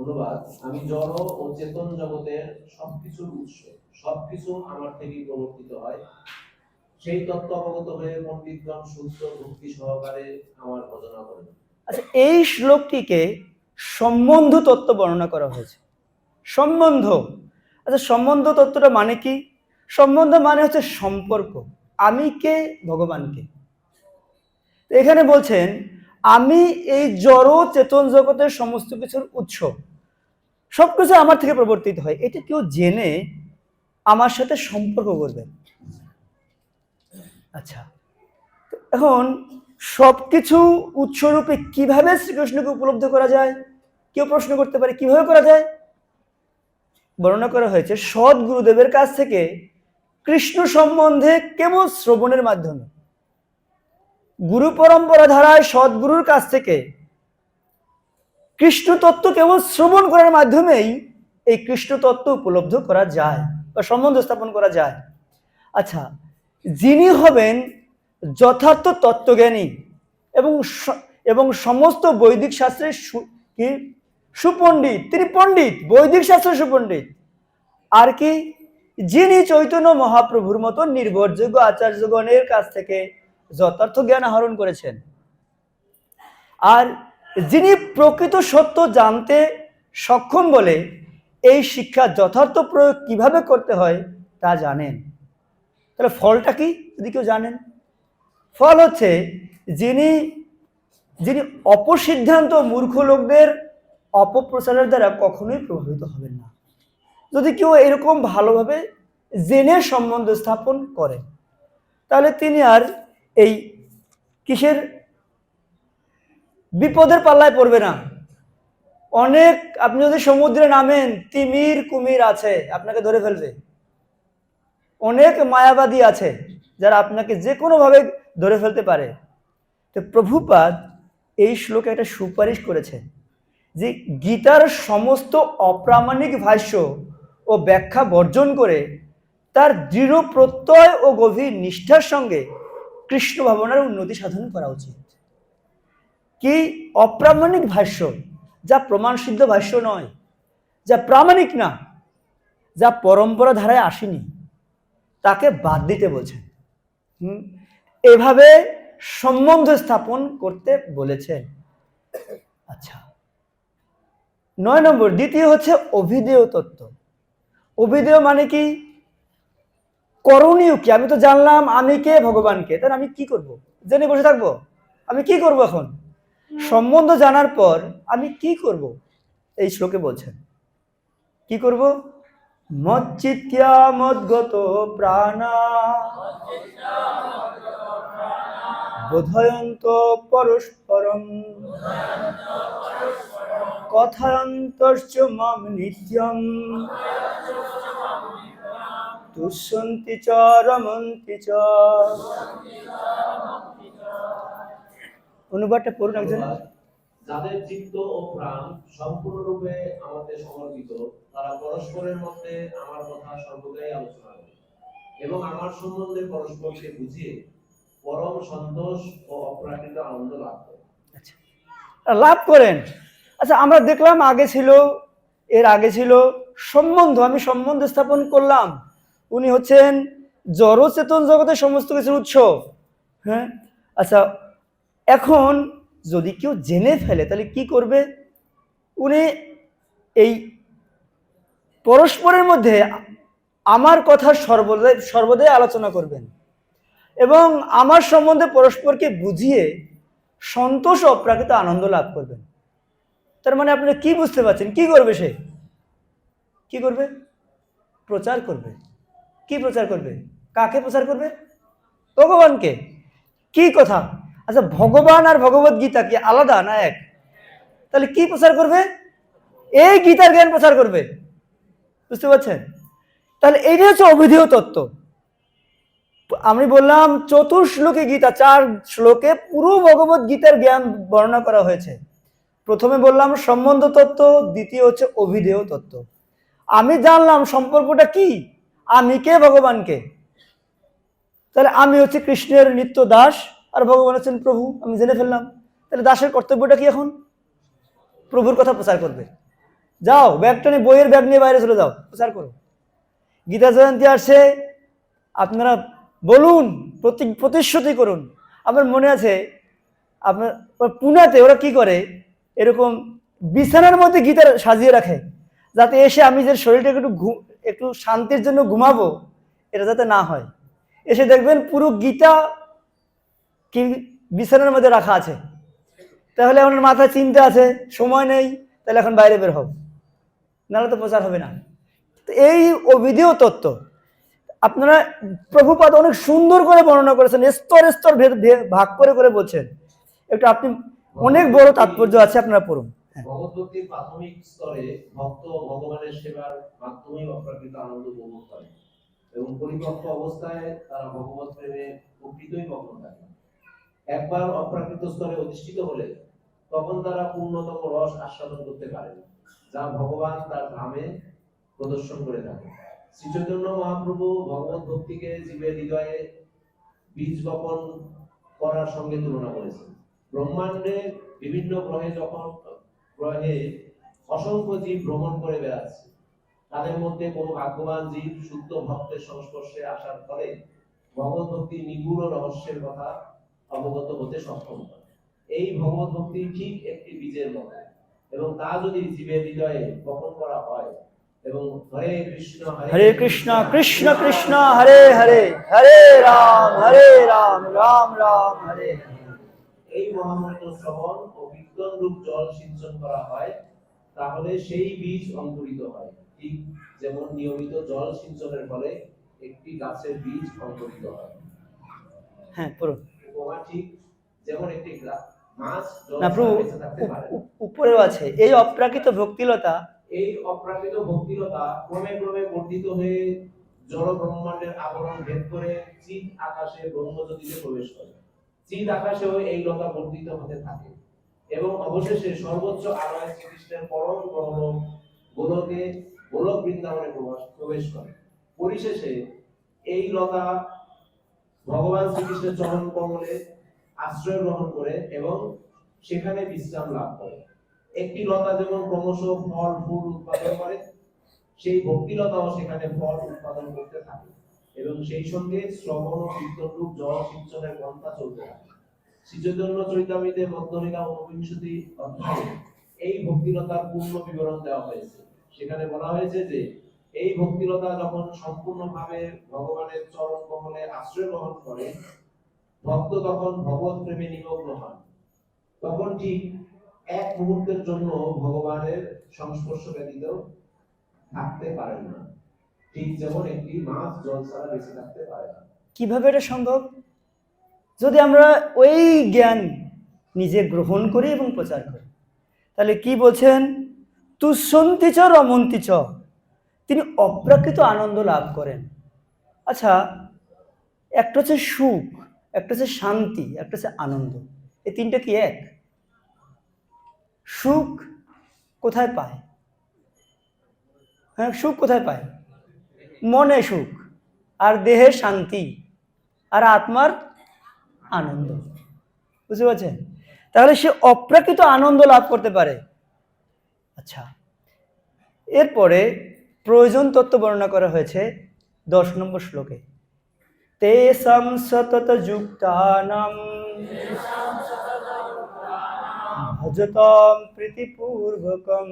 অনুবাদ, আমি জড় ও চেতন জগতের সবকিছুর উৎস, সবকিছু আমার থেকেই প্রবর্তিত হয়। সেই তত্ত্ব অবগত হয়ে পণ্ডিতগণ শুদ্ধ ভক্তি সহকারে আমার ভজনা করেন। আচ্ছা, এই শ্লোকটিকে সম্বন্ধ তত্ত্ব বর্ণনা করা হয়েছে। সম্বন্ধ, আচ্ছা সম্বন্ধ তত্ত্বটা মানে কি? সম্বন্ধ মানে হচ্ছে সম্পর্ক, আমি কে, ভগবানকে। এখানে বলছেন আমি এই জড় চেতন জগতের সমস্ত কিছুর উৎস, সবকিছু আমার থেকে প্রবর্তিত হয়, এটা কেউ জেনে আমার সাথে সম্পর্ক করবে। আচ্ছা, এখন সবকিছু উৎসরূপে কিভাবে শ্রীকৃষ্ণকে উপলব্ধ করা যায়? কেউ প্রশ্ন করতে পারে কিভাবে করা যায়? বর্ণনা করা হয়েছে সৎ গুরুদেবের কাছ থেকে কৃষ্ণ সম্বন্ধে কেবল শ্রবণের মাধ্যমে, গুরু পরম্পরা ধারায় সৎগুরুর কাছ থেকে কৃষ্ণ তত্ত্ব কেবল শ্রবণ করার মাধ্যমেই এই কৃষ্ণ তত্ত্ব উপলব্ধ করা যায় বা সম্বন্ধ স্থাপন করা যায়। আচ্ছা, যিনি হবেন যথার্থ তত্ত্বজ্ঞানী এবং সমস্ত বৈদিক শাস্ত্রের সুপণ্ডিত, তিনি পণ্ডিত, বৈদিক শাস্ত্রের সুপণ্ডিত। আর কি, যিনি চৈতন্য মহাপ্রভুর মতো নির্ভরযোগ্য আচার্যগণের কাছ থেকে যথার্থ জ্ঞান আহরণ করেছেন, আর যিনি প্রকৃত সত্য জানতে সক্ষম বলে এই শিক্ষা যথার্থ প্রয়োগ কিভাবে করতে হয় তা জানেন। তাহলে ফলটা কি যদি কেউ জানেন? ফল হচ্ছে যিনি অপসিদ্ধান্ত মূর্খ লোকদের অপপ্রচারের দ্বারা কখনোই প্রভাবিত হবেন না। যদি কেউ এরকম ভালোভাবে জেনে সম্বন্ধ স্থাপন করে, তাহলে তিনি আর এই কিসের বিপদের পাল্লায় পড়বে না। অনেক, আপনি যদি সমুদ্রে নামেন, তিমির কুমির আছে আপনাকে ধরে ফেলবে, অনেক মায়াবাদী আছে যারা আপনাকে যে কোনো ভাবে ধরে ফেলতে পারে। তো প্রভুপাদ এই শ্লোকে একটা সুপারিশ করেছেন যে গীতার সমস্ত অপ্রামাণিক ভাষ্য ও ব্যাখ্যা বর্জন করে তার দৃঢ় প্রত্যয় ও গভীর নিষ্ঠার সঙ্গে কৃষ্ণ ভাবনার উন্নতি সাধন করা উচিত। কি অপ্রামাণিক ভাষ্য? যা প্রমাণ সিদ্ধ ভাষ্য নয়, যা প্রামাণিক না, যা পরম্পরা ধারায় আসেনি, তাকে বাদ দিতে বলছেন। এভাবে সম্বন্ধ স্থাপন করতে বলেছেন। আচ্ছা, 9 নম্বর, দ্বিতীয় হচ্ছে অভিধেয় তত্ত্ব। অভিধেয় মানে কি? করণীয় কি? আমি তো জানলাম আমি কে, ভগবানকে, তাহলে আমি কি করব? জেনে বসে থাকবো? আমি কি করব এখন? সম্বন্ধ জানার পর আমি কি করব? এই শ্লোকে বলছেন কি করব? মচ্চিত্য়া মদ্গত প্রাণা বোধয়ন্ত পরস্পরম কথায়ন্তশ্চ মাম নিত্যম তুষ্যন্তি চ রমন্তি চ। অনুবাদটা পড়ুন একজন। যাদের চিত্ত ও প্রাণ সম্পূর্ণরূপে আমাদের সমর্পিত, তারা পরস্পরের মধ্যে আমার কথা সর্বদাই আলোচনা করে এবং আমার সম্বন্ধে পরস্পরকে বুঝিয়ে পরম সন্তোষ ও অপ্রাকৃত আনন্দ লাভ করে। আচ্ছা, লাভ করেন। আচ্ছা, আমরা দেখলাম এর আগে ছিল সম্বন্ধ, আমি সম্বন্ধ স্থাপন করলাম। উনি হচ্ছেন জড় চেতন জগতের সমস্ত কিছুর উৎস। হ্যাঁ, আচ্ছা, এখন যদি কেউ জেনে ফেলে তাহলে কি করবে? উনি এই পরস্পরের মধ্যে আমার কথা সর্বদাই আলোচনা করবেন এবং আমার সম্বন্ধে পরস্পরকে বুঝিয়ে সন্তোষ ও অপ্রাকৃত আনন্দ লাভ করবেন। তার মানে আপনারা কি বুঝতে পারছেন? কি করবে সে? কি করবে? প্রচার করবে। কি প্রচার করবে? কাকে প্রচার করবে? ভগবানকে। কি কথা? আচ্ছা, ভগবান আর ভগবত গীতা কি আলাদা না এক? তাহলে কি প্রচার করবে? এই গীতার জ্ঞান প্রচার করবে। বুঝতে পারছেন? তাহলে এইটা হচ্ছে অভিধেয় তত্ত্ব। আমি বললাম চতুর্শ্লোকে গীতা, 4 শ্লোকে পুরো ভগবত গীতার জ্ঞান বর্ণনা করা হয়েছে। প্রথমে বললাম সম্বন্ধ তত্ত্ব, দ্বিতীয় হচ্ছে অভিধেয় তত্ত্ব। আমি জানলাম সম্পর্কটা কি, আমি কে, ভগবানকে। তাহলে আমি হচ্ছে কৃষ্ণের নিত্য দাস আর ভগবান হচ্ছেন প্রভু, আমি জেনে ফেললাম। তাহলে দাসের কর্তব্যটা কি? এখন প্রভুর কথা প্রচার করবে। যাও, ব্যাগটা নিয়ে, বইয়ের ব্যাগ নিয়ে বাইরে চলে যাও, প্রচার করো। গীতা জয়ন্তী আসছে, আপনারা বলুন, প্রতিশ্রুতি করুন। আমার মনে আছে আপনার পুনাতে ওরা কি করে, এরকম বিছানার মধ্যে গীতা সাজিয়ে রাখে, যাতে এসে আমি যে শরীরটাকে একটু শান্তির জন্য ঘুমাবো, এটা যাতে না হয়। এসে দেখবেন পুরো গীতা কি বিছানার মধ্যে রাখা আছে। তাহলে আমার মাথায় চিন্তা আছে, সময় নেই, তাহলে এখন বাইরে বের হব, নাহলে তো প্রচার হবে না। তো এই অভিধেয় তত্ত্ব আপনারা প্রভুপাদ অনেক সুন্দর করে বর্ণনা করেছেন, স্তর স্তর ভাগ করে করে বলছেন। একটু আপনি, অনেক বড় তাৎপর্য আছে, আপনারা পড়ুন। ভগবতগীতার প্রাথমিক স্তরে ভক্ত ভগবানের সেবার মাধ্যমেই অপ্রাকৃত আনন্দ উপভোগ করে এবং পরিপক্ক অবস্থায় তারা ভগবত প্রেমে প্রকৃতই মগ্ন থাকে। একবার অপ্রাকৃত স্তরে অধিষ্ঠিত হলে তখন তারা পূর্ণতম রস আস্বাদন করতে পারে, যা ভগবান তার ধামে প্রদর্শন করে থাকে। শ্রী চৈতন্য মহাপ্রভু ভগবত ভক্তিকে জীবের হৃদয়ে বীজ বপন করার সঙ্গে তুলনা করেছেন। ব্রহ্মাণ্ডে বিভিন্ন গ্রহে অসংখ্য জীব ভ্রমণ করে বেড়াচ্ছে। তাদের মধ্যে কোনো ভাগ্যবান জীব শুদ্ধ ভক্তের সংস্পর্শে আসার ফলে ভগবত ভক্তির নিগূঢ় রহস্যের কথা অবগত হতে সক্ষম হয়। এই ভগবত ভক্তি ঠিক একটি বীজের মতো, এবং তা যদি জীবের হৃদয়ে বপন করা হয় এবং হরে কৃষ্ণ কৃষ্ণ কৃষ্ণ হরে হরে, হরে রাম রাম রাম হরে হরে, এই মহামন্ত্র শ্রবণ ও কীর্তন রূপ জল সিঞ্চন করা হয়, তাহলে সেই বীজ অঙ্কুরিত হয়। ঠিক যেমন নিয়মিত জল সিঞ্চনের ফলে একটি গাছের বীজ অঙ্কুরিত হয়। হ্যাঁ পুরো উপমা ঠিক যেমন একটি মাছ জল না প্রভু বেঁচে থাকতে পারে। উপরেও আছে এই অপ্রাকৃত ভক্তিলতা। এই অপ্রাকৃত ভক্তিলতা ক্রমে ক্রমে বর্ধিত হয়ে জড় ব্রহ্মাণ্ডের আবরণ ভেদ করে চিৎ আকাশে ব্রহ্মজ্যোতিতে প্রবেশ করে। চিৎ আকাশেও এই লতা বর্ধিত হতে থাকে এবং অবশেষে সর্বোচ্চ আলোয় শ্রীকৃষ্ণের পরম গ্রহণ গোলক বৃন্দাবনে প্রবেশ করে। পরিশেষে এই লতা ভগবান শ্রীকৃষ্ণের চরণ কমলে আশ্রয় গ্রহণ করে এবং সেখানে বিশ্রাম লাভ করে। একটি লতা যেমন ক্রমশ ফল ফুল উৎপাদন করে, সেই ভক্তিলতাও সেখানে ফল উৎপাদন করতে থাকে এবং সেই সঙ্গে শ্রবণ ও কীর্তন রূপ জল সিঞ্চনের পন্থা চলতে থাকে। শ্রী চৈতন্য চরিতামৃতের মধ্যলীলা 29 অধ্যায়ে এই ভক্তিলতার পূর্ণ বিবরণ দেওয়া হয়েছে। সেখানে বলা হয়েছে যে এই ভক্তিলতা যখন সম্পূর্ণভাবে ভগবানের চরণ কমলে আশ্রয় গ্রহণ করে, ভক্ত তখন ভগবত প্রেমে নিমগ্ন হন। তখন ঠিক এক মুহূর্তের জন্য ভগবানের সংস্পর্শ ব্যতীত থাকতে পারেন না, ঠিক যেমন একটি মাছ জল ছাড়া বেঁচে থাকতে পারে না। কিভাবে এটা সম্ভব? যদি আমরা ওই জ্ঞান নিজে গ্রহণ করি এবং প্রচার করি। তাহলে কি বলছেন? তুষ্যন্তি চ রমন্তি চ, তিনি অপ্রাকৃত আনন্দ লাভ করেন। আচ্ছা, একটা হচ্ছে সুখ, একটা হচ্ছে শান্তি, একটা হচ্ছে আনন্দ, এই তিনটা কি এক? সুখ কোথায় পায়? হ্যাঁ, সুখ কোথায় পায়? মনে সুখ, আর দেহে শান্তি, আর আত্মার আনন্দ। বুঝতে পারছেন? তাহলে সে অপ্রাকৃত আনন্দ লাভ করতে পারে। আচ্ছা, এরপরে প্রয়োজন তত্ত্ব বর্ণনা করা হয়েছে 10 নম্বর শ্লোকে। তেষাং সতত যুক্তানাং ভজতাম প্রীতিপূর্বকং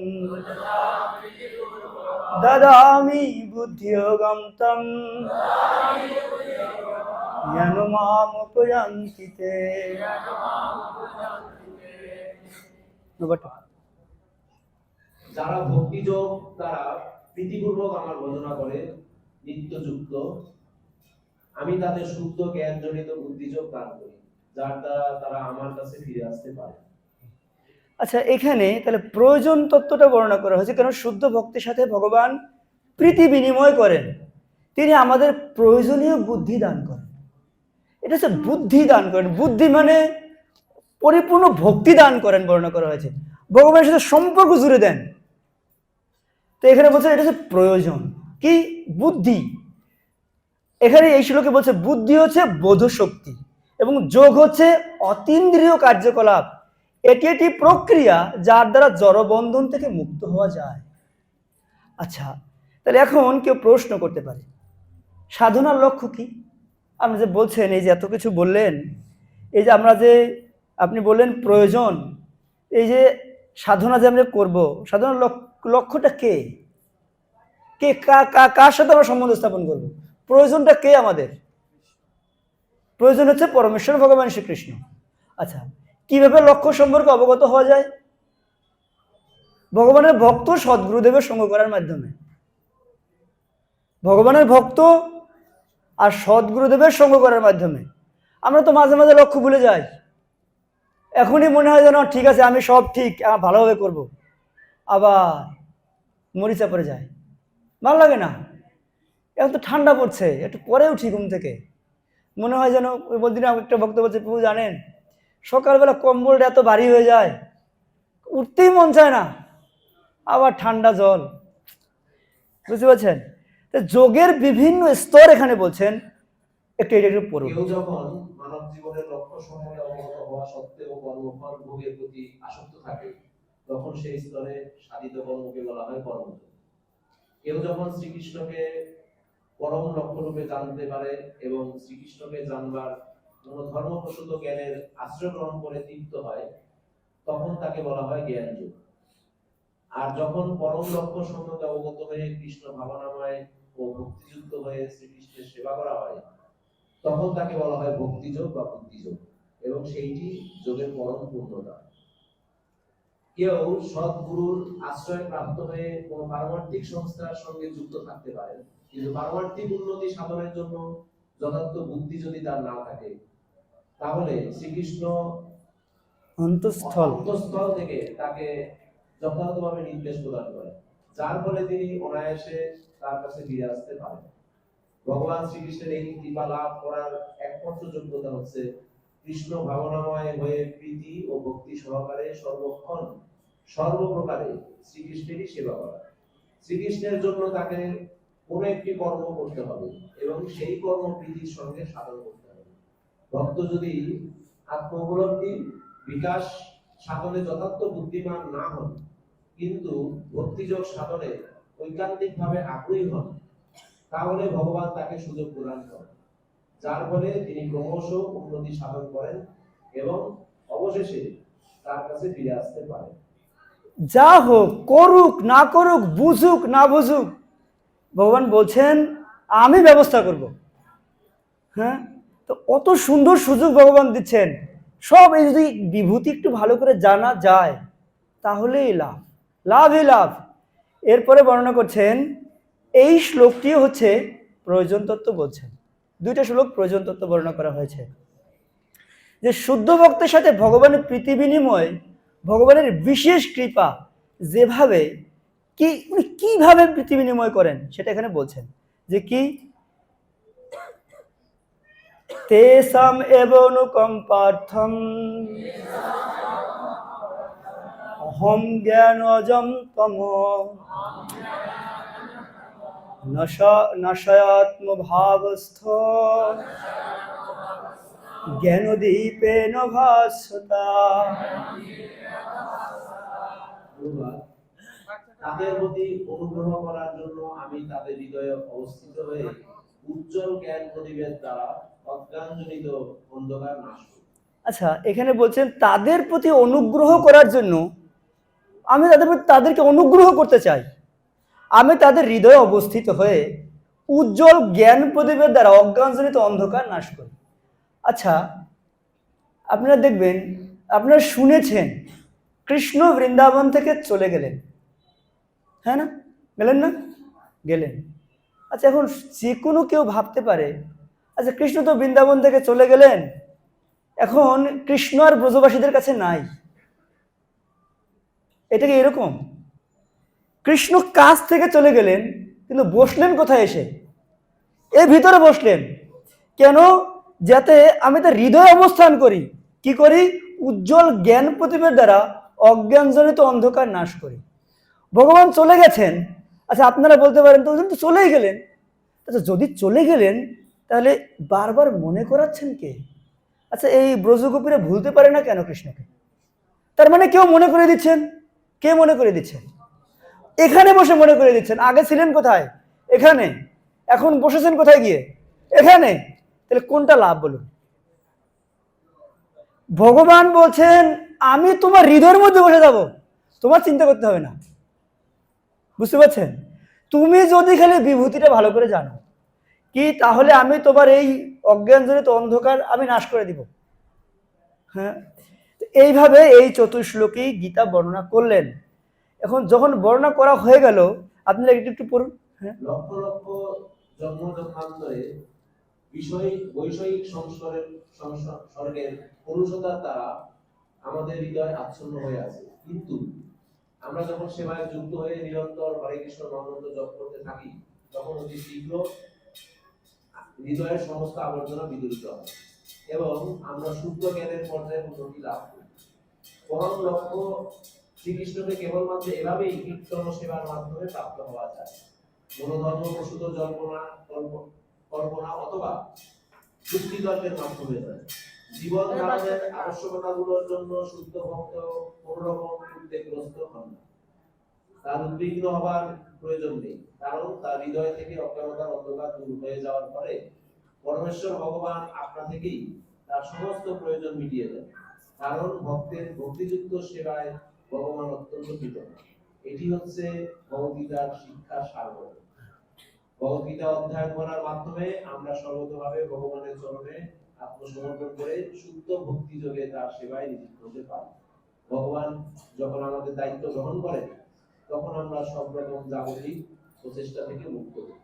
দদামি বুদ্ধিয়োগম তম জ্ঞান মামুপয়ান্তি তে। যারা ভক্তিযোগ দ্বারা প্রীতিপূর্বক আমার ভজনা করে নিত্যযুক্ত, আমি তাদের শুদ্ধ জ্ঞানজনিত বুদ্ধিযোগ দান করি, যার দ্বারা তারা আমার কাছে ফিরে আসতে পারে। আচ্ছা, এখানে তাহলে প্রয়োজন তত্ত্বটা বর্ণনা করা হয়েছে, কারণ শুদ্ধ ভক্তির সাথে ভগবান প্রীতি বিনিময় করেন, তিনি আমাদের প্রয়োজনীয় বুদ্ধি দান করেন। এটা হচ্ছে বুদ্ধি দান করেন, বুদ্ধি মানে পরিপূর্ণ ভক্তি দান করেন বর্ণনা করা হয়েছে, ভগবানের সাথে সম্পর্ক জুড়ে দেন। তো এখানে বলছে এটা হচ্ছে প্রয়োজন কি বুদ্ধি। এখানে এই শ্লোকে বলছে বুদ্ধি হচ্ছে বোধ শক্তি এবং যোগ হচ্ছে অতীন্দ্রিয় কার্যকলাপ। এটি একটি প্রক্রিয়া যার দ্বারা জড়বন্ধন থেকে মুক্ত হওয়া যায়। আচ্ছা, তাহলে এখন কেউ প্রশ্ন করতে পারে সাধনার লক্ষ্য কি? আপনি যে বলছেন, এই যে এত কিছু বললেন, এই যে আমরা যে আপনি বললেন প্রয়োজন, এই যে সাধনা যে আমরা করবো, সাধনার লক্ষ্যটা কে? কে কার সাথে আমরা সম্বন্ধ স্থাপন করবো? প্রয়োজনটা কে আমাদের? প্রয়োজন হচ্ছে পরমেশ্বর ভগবান শ্রীকৃষ্ণ। আচ্ছা, কিভাবে লক্ষ্য সম্পর্কে অবগত হওয়া যায়? ভগবানের ভক্ত সদ্গুরুদেবের সঙ্গ করার মাধ্যমে। ভগবানের ভক্ত আর সদ্গুরুদেবের সঙ্গ করার মাধ্যমে। আমরা তো মাঝে মাঝে লক্ষ্য ভুলে যাই, এখনই মনে হয় যেন ঠিক আছে আমি সব ঠিক ভালোভাবে করব, আবার মরিচা পড়ে যায়, ভালো লাগে না। এখন তো ঠান্ডা পড়ছে, একটু পরে উঠি ঘুম থেকে, মনে হয় যেন ওই বলদিন একটা ভক্ত বলছে, প্রভু জানেন সকালবেলা কম্বলটা এত ভারী হয়ে যায়, উঠতেই মন চায় না, আবার ঠান্ডা জল। বুঝতে পারছেন? যোগের বিভিন্ন স্তর এখানে বলছেন, একটু পড়ুন। কেউ যখন মানব জীবনের লক্ষ্য সম্পর্কে অবগত হওয়া সত্ত্বেও কর্মফল ভোগের প্রতি আসক্ত থাকে, তখন সেই স্তরে সাধিত কর্মকে বলা হয় কর্মযোগ। কেউ যখন শ্রীকৃষ্ণকে পরম লক্ষ্য রূপে জানতে পারে এবং শ্রীকৃষ্ণকে জানবার কোন ধর্মপ্রসূত জ্ঞানের আশ্রয় গ্রহণ করে তৃপ্ত হয়, তখন তাকে বলা হয় জ্ঞানযোগ। আর যখন পরম লক্ষ্য সম্বন্ধে অবগত হয়ে কৃষ্ণ ভাবনাময় ও ভক্তিযুক্ত হয়ে শ্রীকৃষ্ণের সেবা করা হয়, তখন তাকে বলা হয় ভক্তিযোগ বা বুদ্ধিযোগ, এবং সেইটি যোগের পরম পূর্ণতা। কেউ সদ্গুরুর আশ্রয় প্রাপ্ত হয়ে কোন পারমার্থিক সংস্থার সঙ্গে যুক্ত থাকতে পারে, কিন্তু পারমার্থিক উন্নতি সাধনের জন্য যথার্থ বুদ্ধি যদি তার না থাকে, তাহলে শ্রীকৃষ্ণ অন্তঃস্থল থেকে তাকে যথাযথভাবে নির্দেশ প্রদান করে, যার ফলে তিনি অনায়াসে তার কাছে ফিরে আসতে পারেন। ভগবান শ্রীকৃষ্ণের এই কৃপা লাভ করার একমাত্র যোগ্যতা হচ্ছে কৃষ্ণ ভাবনাময় হয়ে প্রীতি ও ভক্তি সহকারে সর্বক্ষণ সর্বপ্রকারে শ্রীকৃষ্ণেরই সেবা করা। শ্রীকৃষ্ণের জন্য তাকে কোনো একটি কর্ম করতে হবে এবং সেই কর্ম প্রীতির সঙ্গে সাধন করতে হবে। ভক্ত যদি আত্ম উপলব্ধি বিকাশ সাধনে যথার্থ বুদ্ধিমান না হন, কিন্তু ভক্তিযোগ সাধনে ঐকান্তিক ভাবে আগ্রহী হন, তাহলে ভগবান তাকে সুযোগ প্রদান করেন, যার ফলে তিনি ক্রমশ উন্নতি সাধন করেন এবং অবশেষে তার কাছে ফিরে আসতে পারেন। যা হোক, করুক না করুক, বুঝুক না বুঝুক, ভগবান বলছেন আমি ব্যবস্থা করব। হ্যাঁ, তো অত সুন্দর সুযোগ ভগবান দিচ্ছেন, সব এই যদি বিভূতি একটু ভালো করে জানা যায় তাহলেই লাভ, লাভই লাভ। এরপরে বর্ণনা করছেন, এই শ্লোকটি হচ্ছে প্রয়োজন তত্ত্ব বলছেন। দুইটা শ্লোক প্রয়োজন তত্ত্ব বর্ণনা করা হয়েছে, যে শুদ্ধ ভক্তের সাথে ভগবানের প্রীতি বিনিময়, ভগবানের বিশেষ কৃপা, যেভাবে উনি কিভাবে প্রীতি বিনিময় করেন সেটা এখানে বলছেন, যে কি তেষাম এব অনুকম্পার্থম অহম জ্ঞানজম তম নাশয়াত্মভাবস্থ জ্ঞানদীপেন ভাস্বতা। তাদের প্রতি অনুগ্রহ করার জন্য আমি তাদের হৃদয়ে অবস্থিত হয়ে উজ্জ্বল জ্ঞান প্রদীপের দ্বারা অজ্ঞানজনিত অন্ধকার নাশ করুন। আচ্ছা, এখানে বলছেন তাদের প্রতি অনুগ্রহ করার জন্য আমি তাদেরকে অনুগ্রহ করতে চাই। আমি তাদের হৃদয়ে অবস্থিত হয়ে উজ্জ্বল জ্ঞান প্রদীপের দ্বারা অজ্ঞানজনিত অন্ধকার নাশ করি। আচ্ছা, আপনারা দেখবেন, আপনারা শুনেছেন কৃষ্ণ বৃন্দাবন থেকে চলে গেলেন, হ্যাঁ না? গেলেন না? গেলেন। আচ্ছা, এখন যে কোনো কেউ ভাবতে পারে, আচ্ছা কৃষ্ণ তো বৃন্দাবন থেকে চলে গেলেন, এখন কৃষ্ণ আর ব্রজবাসীদের কাছে নাই। এটা কি এরকম? কৃষ্ণ কাছ থেকে চলে গেলেন, কিন্তু বসলেন কোথায়? এসে এর ভিতরে বসলেন কেন? যাতে আমি তার হৃদয়ে অবস্থান করি। কি করি? উজ্জ্বল জ্ঞান প্রদীপের দ্বারা অজ্ঞানজনিত অন্ধকার নাশ করি। ভগবান চলে গেছেন। আচ্ছা, আপনারা বলতে পারেন তো তো চলেই গেলেন। আচ্ছা, যদি চলে গেলেন তাহলে বারবার মনে করাচ্ছেন কে? আচ্ছা, এই ব্রজগোপীরা ভুলতে পারে না কেন কৃষ্ণকে? তার মানে কেউ মনে করে দিচ্ছেন। কে মনে করে দিচ্ছেন? এখানে বসে মনে করে দিচ্ছেন। আগে ছিলেন কোথায়? এখানে। এখন বসেছেন কোথায় গিয়ে? এখানে। তাহলে কোনটা লাভ বলুন? ভগবান বলছেন আমি তোমার হৃদয়ের মধ্যে বসে যাব, তোমার চিন্তা করতে হবে না। বুঝতে পারছেন? তুমি যদি খালি বিভূতিটা ভালো করে জানো কি, তাহলে আমি তোমার এই অজ্ঞানজনিত অন্ধকার আমি নাশ করে দিব। হ্যাঁ, এইভাবে এই চতুর্শ্লোকী গীতা বর্ণনা করলেন। এখন যখন বর্ণনা করা হয়ে গেল, আপনারা একটু একটু পড়ুন। হ্যাঁ, লক্ষ লক্ষ জন্ম জন্মান্তরে বৈষয়িক স্বর্গের পুরুষতার দ্বারা আমাদের হৃদয় আচ্ছন্ন হয়ে আছে, কিন্তু আমরা যখন সেবায় যুক্ত হয়ে নিরন্তর হরে কৃষ্ণ মহামন্ত্র জপ করতে থাকি, তখন অতি শীঘ্র হৃদয়ের সমস্ত আবর্জনা বিদূরিত হয় এবং আমরা শুদ্ধ জ্ঞানের পর্যায়ে উন্নতি লাভ করি। পরম লক্ষ্য শ্রীকৃষ্ণকে কেবলমাত্র এভাবেই কীর্তন সেবার মাধ্যমে প্রাপ্ত হওয়া যায়। মনোধর্ম প্রসূত কল্পনা অথবা যুক্তিতর্কের মাধ্যমে নয়। জীবন ধারণের আবশ্যকতাগুলোর জন্য শুদ্ধ ভক্ত কোনো রকম উদ্বেগগ্রস্ত হন না। তার উদ্বিগ্ন হবার প্রয়োজন নেই, কারণ তার হৃদয় থেকে অজ্ঞানতার অন্ধকার দূর হয়ে যাওয়ার পরে পরমেশ্বর ভগবান আপনা থেকেই তার সমস্ত প্রয়োজন মিটিয়ে দেন। কারণ ভক্তের ভক্তিযুক্ত সেবায় ভগবান অত্যন্ত কৃতজ্ঞ। এটি হচ্ছে ভগবদ্গীতার শিক্ষা সারমর্ম। ভগবদ্গীতা অধ্যয়ন করার মাধ্যমে আমরা সর্বতভাবে ভগবানের চরণে আত্মসমর্পণ করে শুদ্ধ ভক্তি যোগে তার সেবায় নিযুক্ত হতে পারি। ভগবান যখন আমাদের দায়িত্ব গ্রহণ করেন, তখন আমরা সব রকম জাগতিক প্রচেষ্টা থেকে মুক্ত হই।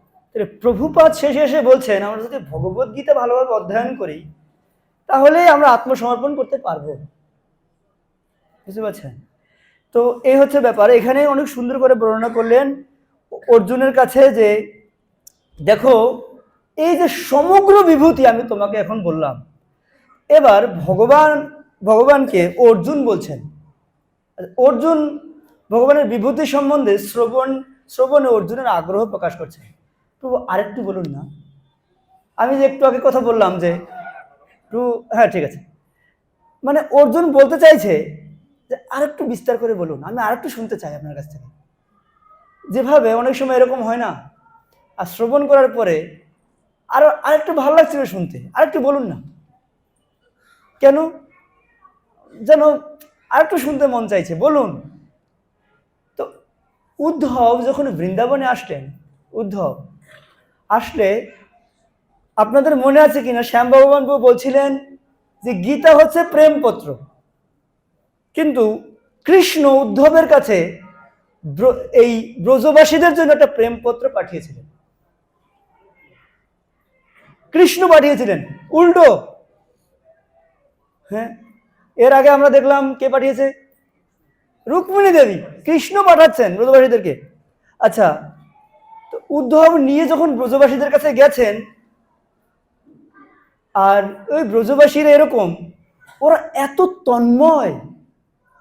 প্রভুপাদ শেষে এসে বলছেন আমরা যদি ভগবদ গীতা ভালোভাবে অধ্যয়ন করি তাহলে আমরা আত্মসমর্পণ করতে পারবো। বুঝতে পারছেন? তো এই হচ্ছে ব্যাপার। এখানে অনেক সুন্দর করে বর্ণনা করলেন অর্জুনের কাছে যে দেখো এই যে সমগ্র বিভূতি আমি তোমাকে এখন বললাম, এবার ভগবানকে অর্জুন বলছেন। অর্জুন ভগবানের বিভূতি সম্বন্ধে শ্রবণে অর্জুনের আগ্রহ প্রকাশ করছে। তো আরেকটু বলুন না, আমি যে একটু আগে কথা বললাম যে হ্যাঁ ঠিক আছে, মানে অর্জুন বলতে চাইছে যে আরেকটু বিস্তার করে বলুন, আমি আরেকটু শুনতে চাই আপনার কাছ থেকে। যেভাবে অনেক সময় এরকম হয় না, আর শ্রবণ করার পরে আরেকটু ভালো লাগছিল শুনতে, আরেকটু বলুন না কেন, যেন আরেকটু শুনতে মন চাইছে, বলুন। তো উদ্ধব যখন বৃন্দাবনে আসলেন, উদ্ধব আসলে আপনাদের মনে আছে কিনা শ্যাম ভগবান বলছিলেন যে গীতা হচ্ছে প্রেমপত্র, কিন্তু কৃষ্ণ উদ্ধবের কাছে এই ব্রজবাসীদের জন্য একটা প্রেমপত্র পাঠিয়েছিলেন। কৃষ্ণ পাঠিয়েছিলেন উল্টো। হ্যাঁ, এর আগে আমরা দেখলাম কে পাঠিয়েছে? রুক্মিণী দেবী। কৃষ্ণ পাঠাচ্ছেন ব্রজবাসীদেরকে। আচ্ছা, তো উদ্ধব নিয়ে যখন ব্রজবাসীদের কাছে গেছেন, আর ওই ব্রজবাসীরা এরকম, ওরা এত তন্ময়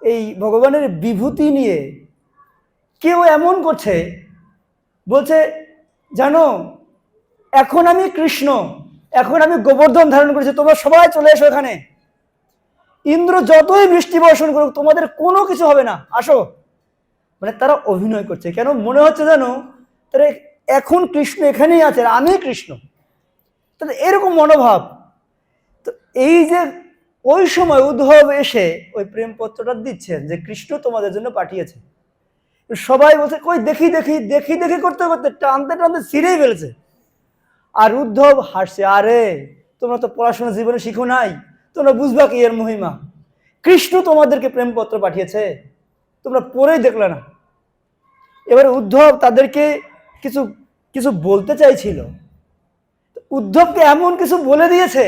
এই ভগবানের বিভূতি নিয়ে, কেউ এমন করছে বলছে জানো এখন আমি কৃষ্ণ, এখন আমি গোবর্ধন ধারণ করেছি, তোমরা সবাই চলে এসো এখানে, ইন্দ্র যতই বৃষ্টি বর্ষণ করুক তোমাদের কোনো কিছু হবে না, আসো। মানে তারা অভিনয় করছে, কেন মনে হচ্ছে জানো তারা এখন কৃষ্ণ এখানেই আছে, আমি কৃষ্ণ। তাহলে এরকম মনোভাব। তো এই যে ওই সময় উদ্ধব এসে ওই প্রেমপত্রটা দিচ্ছেন যে কৃষ্ণ তোমাদের জন্য পাঠিয়েছে, সবাই বলছে কই দেখি দেখি দেখি দেখি করতে করতে টানতে টানতে ছিঁড়েই ফেলেছে। আর উদ্ধব হাসছে, আরে তোমরা তো পড়াশোনা জীবনে শিখো নাই, তোমরা বুঝবা কি এর মহিমা? কৃষ্ণ তোমাদেরকে প্রেমপত্র পাঠিয়েছে, তোমরা পড়েই দেখলে না। এবারে উদ্ধব তাদেরকে কিছু কিছু বলতে চাইছিল, উদ্ধবকে এমন কিছু বলে দিয়েছে,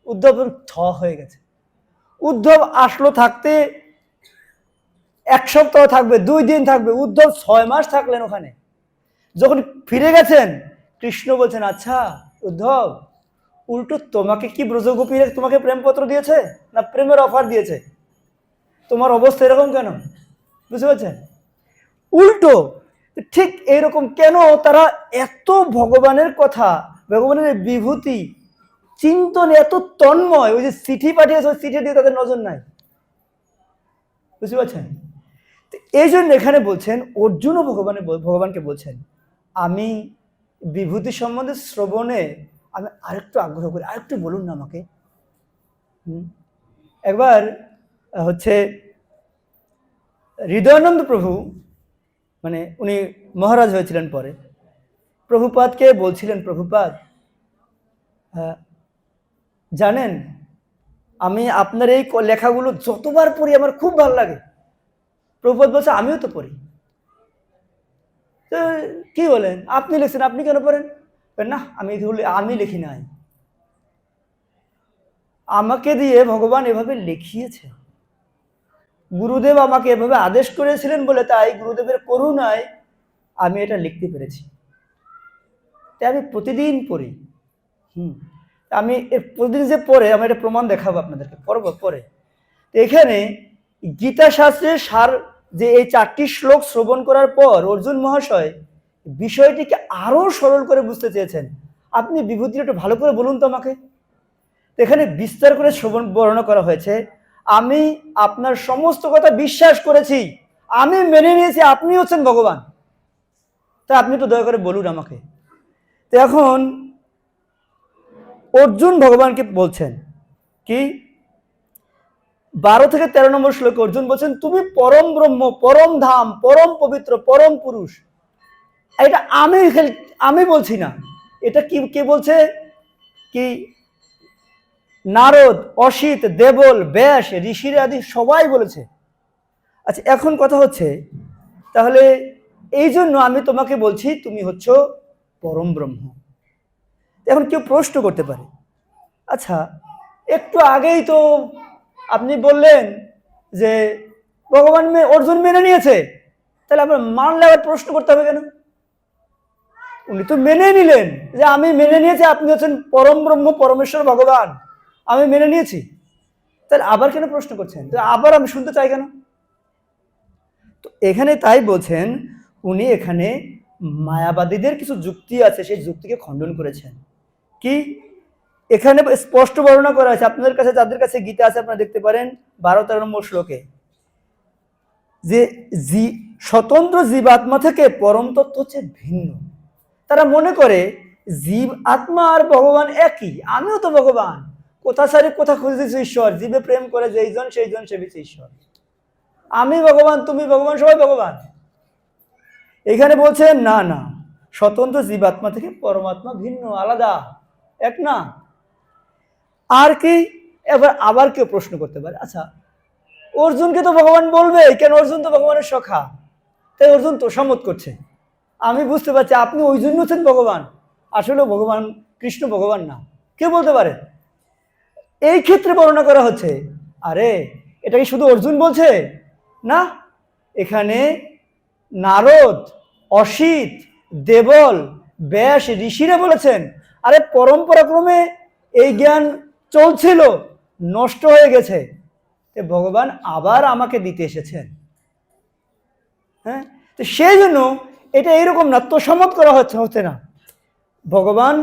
উদ্ধব থ হয়ে গেছে। উদ্ধব আসলো থাকতে 1 সপ্তাহ থাকবে, 2 দিন থাকবে, উদ্ধব 6 মাস থাকলেন ওখানে। যখন ফিরে গেছেন, কৃষ্ণ বলছেন, আচ্ছা উদ্ধব, উল্টো তোমাকে কি ব্রজগোপীরা তোমাকে প্রেমপত্র দিয়েছে না প্রেমের অফার দিয়েছে? তোমার অবস্থা এরকম কেন? বুঝতে পারছেন? উল্টো ঠিক এইরকম কেন তারা এত ভগবানের কথা, ভগবানের বিভূতি চিন্তন এত তন্ময়, ওই যে চিঠি পাঠিয়েছে ওই চিঠি দিয়ে তাদের নজর নাই। বুঝতে পারছেন? এই জন্য এখানে বলছেন, অর্জুনও ভগবানকে বলছেন, আমি বিভূতি সম্বন্ধে শ্রবণে আমি আরেকটু আগ্রহ করি, আরেকটু বলুন না আমাকে। একবার হচ্ছে হৃদয়ানন্দ প্রভু, মানে উনি মহারাজ হয়েছিলেন পরে, প্রভুপাদকে বলছিলেন, প্রভুপাদ জানেন আমি আপনার এই লেখাগুলো যতবার পড়ি আমার খুব ভালো লাগে। প্রভুপাদ বলছে আমিও তো পড়ি। কি বলেন, আপনি লিখছেন, আপনি কেন পড়েন? না আমি লিখি নাই, আমাকে দিয়ে ভগবান এভাবে লিখিয়েছে, গুরুদেব আমাকে এভাবে আদেশ করেছিলেন বলে তাই গুরুদেবের করুণায় আমি এটা লিখতে পেরেছি। তাই আমি প্রতিদিন পড়ি। আমি প্রতিদিন যে পড়ে আমি এটা প্রমাণ দেখাবো আপনাদেরকে, পরে। এখানে গীতা শাস্ত্রের সার যে এই 4টি শ্লোক শ্রবণ করার পর অর্জুন মহাশয় বিষয়টিকে আরো সরল করে বুঝতে চেয়েছেন। আপনি বিভূতিটা একটু ভালো করে বলুন তো আমাকে। এখানে বিস্তার করে বর্ণনা করা হয়েছে, আমি আপনার সমস্ত কথা বিশ্বাস করেছি, আমি মেনে নিয়েছি আপনি হচ্ছেন ভগবান, তা আপনি তো দয়া করে বলুন আমাকে। তো এখন অর্জুন ভগবানকে বলছেন কি, 12 থেকে 13 নম্বর শ্লোকে অর্জুন বলছেন, তুমি পরম ব্রহ্ম, পরম ধাম, পরম পবিত্র, পরম পুরুষ। এটা আমি বলছি না, এটা কে বলছে? কি নারদ, অসিত, দেবল, ব্যাস, ঋষিরা আদি সবাই বলেছে। আচ্ছা এখন কথা হচ্ছে, তাহলে এই জন্য আমি তোমাকে বলছি তুমি হচ্ছ পরম ব্রহ্ম। এখন কেউ প্রশ্ন করতে পারে, আচ্ছা একটু আগেই তো আপনি বললেন যে ভগবান অর্জুন মেনে নিয়েছে, তাহলে আমরা মানলে আবার প্রশ্ন করতে হবে কেন? উনি তো মেনে নিলেন যে আমি মেনে নিয়েছি আপনি হচ্ছেন পরম ব্রহ্ম, পরমেশ্বর ভগবান, আমি মেনে নিয়েছি, তাহলে আবার কেন প্রশ্ন করছেন? তো আবার আমি শুনতে চাই কেন? তো এখানে তাই বলছেন, উনি এখানে মায়াবাদীদের কিছু যুক্তি আছে, সেই যুক্তিকে খণ্ডন করেছেন। কি এখানে স্পষ্ট বর্ণনা করা আছে, আপনাদের কাছে যাদের কাছে গীতা আছে আপনারা দেখতে পারেন 12-13 নম্বর শ্লোকে, যে স্বতন্ত্র জীবাত্মা থেকে পরম তত্ত্ব হচ্ছে ভিন্ন। তারা মনে করে জীব আত্মা আর ভগবান একই, আমিও তো ভগবান, কোথা সারি কোথা খুঁজেছি ঈশ্বর, জীবে প্রেম করে যেইজন সেইজন সেবিছে ঈশ্বর, আমি ভগবান তুমি ভগবান সবাই ভগবান। এখানে বলছেন না না, স্বতন্ত্র জীবাত্মা থেকে পরমাত্মা ভিন্ন, আলাদা, এক না। আর কি আবার কেউ প্রশ্ন করতে পারে, আচ্ছা অর্জুনকে তো ভগবান বলবে কেন, অর্জুন তো ভগবানের সখা, তাই অর্জুন তোষামত করছে। আমি বুঝতে পারছি আপনি ওই জন্য হচ্ছেন ভগবান, আসলে ভগবান কৃষ্ণ ভগবান না, কে বলতে পারে? এই ক্ষেত্রে বর্ণনা করা হচ্ছে, আরে এটা কি শুধু অর্জুন বলছে না, এখানে নারদ, অসিত, দেবল, ব্যাস, ঋষিরা বলেছেন, আরে পরম্পরাক্রমে এই জ্ঞান চলছিল, নষ্ট হয়ে গেছে, ভগবান আবার আমাকে দিতে এসেছেন। হ্যাঁ, তো সেই জন্য এটা এইরকম না, তোষামত করা হচ্ছে না। ভগবান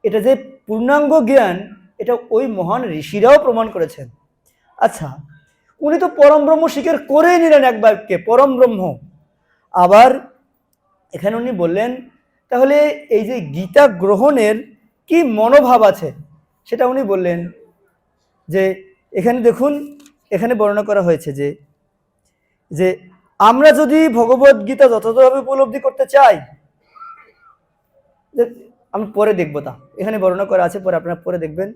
এটা যে পূর্ণাঙ্গ জ্ঞান, এটা ওই মহান ঋষিরাও প্রমাণ করেছেন। আচ্ছা উনি তো পরম ব্রহ্ম স্বীকার করেই নিলেন একবারকে, পরম ব্রহ্ম। আবার এখানে উনি বললেন, তাহলে এই যে গীতা গ্রহণের কি মনোভাব আছে সেটা উনি বললেন যে এখানে দেখুন, এখানে বর্ণনা করা হয়েছে যে যে আমরা যদি ভগবত গীতা যথাযথভাবে উপলব্ধি করতে চাই, যে আমি পরে দেখবো, তা এখানে বর্ণনা করা আছে, পরে আপনারা পরে দেখবেন।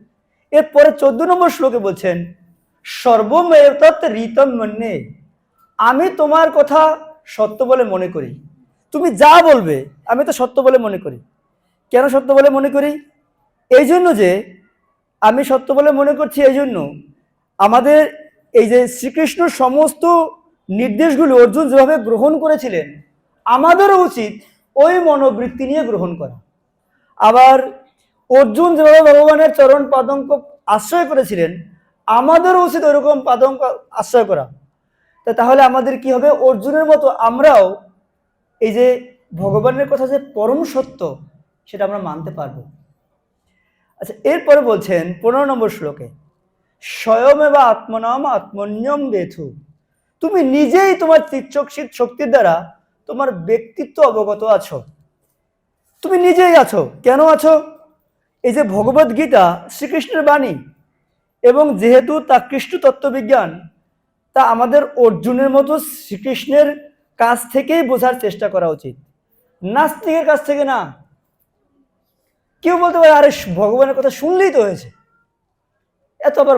এরপরে 14 নম্বর শ্লোকে বলছেন সর্বমেব তৎ ঋতম মন্যে, আমি তোমার কথা সত্য বলে মনে করি, তুমি যা বলবে আমি তো সত্য বলে মনে করি। কেন সত্য বলে মনে করি? এই জন্য যে আমি সত্য বলে মনে করছি, এই জন্য আমাদের এই যে শ্রীকৃষ্ণ সমস্ত নির্দেশগুলো অর্জুন যেভাবে গ্রহণ করেছিলেন, আমাদেরও উচিত ওই মনোবৃত্তি নিয়ে গ্রহণ করা। আবার অর্জুন যেভাবে ভগবানের চরণ পাদঙ্ক আশ্রয় করেছিলেন, আমাদেরও উচিত ওইরকম পাদঙ্ক আশ্রয় করা। তাহলে আমাদের কি হবে? অর্জুনের মতো আমরাও এই যে ভগবানের কথা যে পরম সত্য, সেটা আমরা মানতে পারবো। আচ্ছা, এরপরে বলছেন 15 নম্বর শ্লোকে স্বয়মেবা আত্মনাম আত্মন্যম বেথু, তুমি নিজেই তোমার চিৎশক্তি শক্তির দ্বারা তোমার ব্যক্তিত্ব অবগত আছো, তুমি নিজেই আছো। কেন আছো? এই যে ভগবত গীতা শ্রীকৃষ্ণের বাণী, এবং যেহেতু তা কৃষ্ণ তত্ত্ববিজ্ঞান, তা আমাদের অর্জুনের মতো শ্রীকৃষ্ণের কাছ থেকেই বোঝার চেষ্টা করা উচিত, নাস্তিকের কাছ থেকে না। কেউ বলতে পারে আরে ভগবানের কথা শুনলেই তো হয়েছে, এত আবার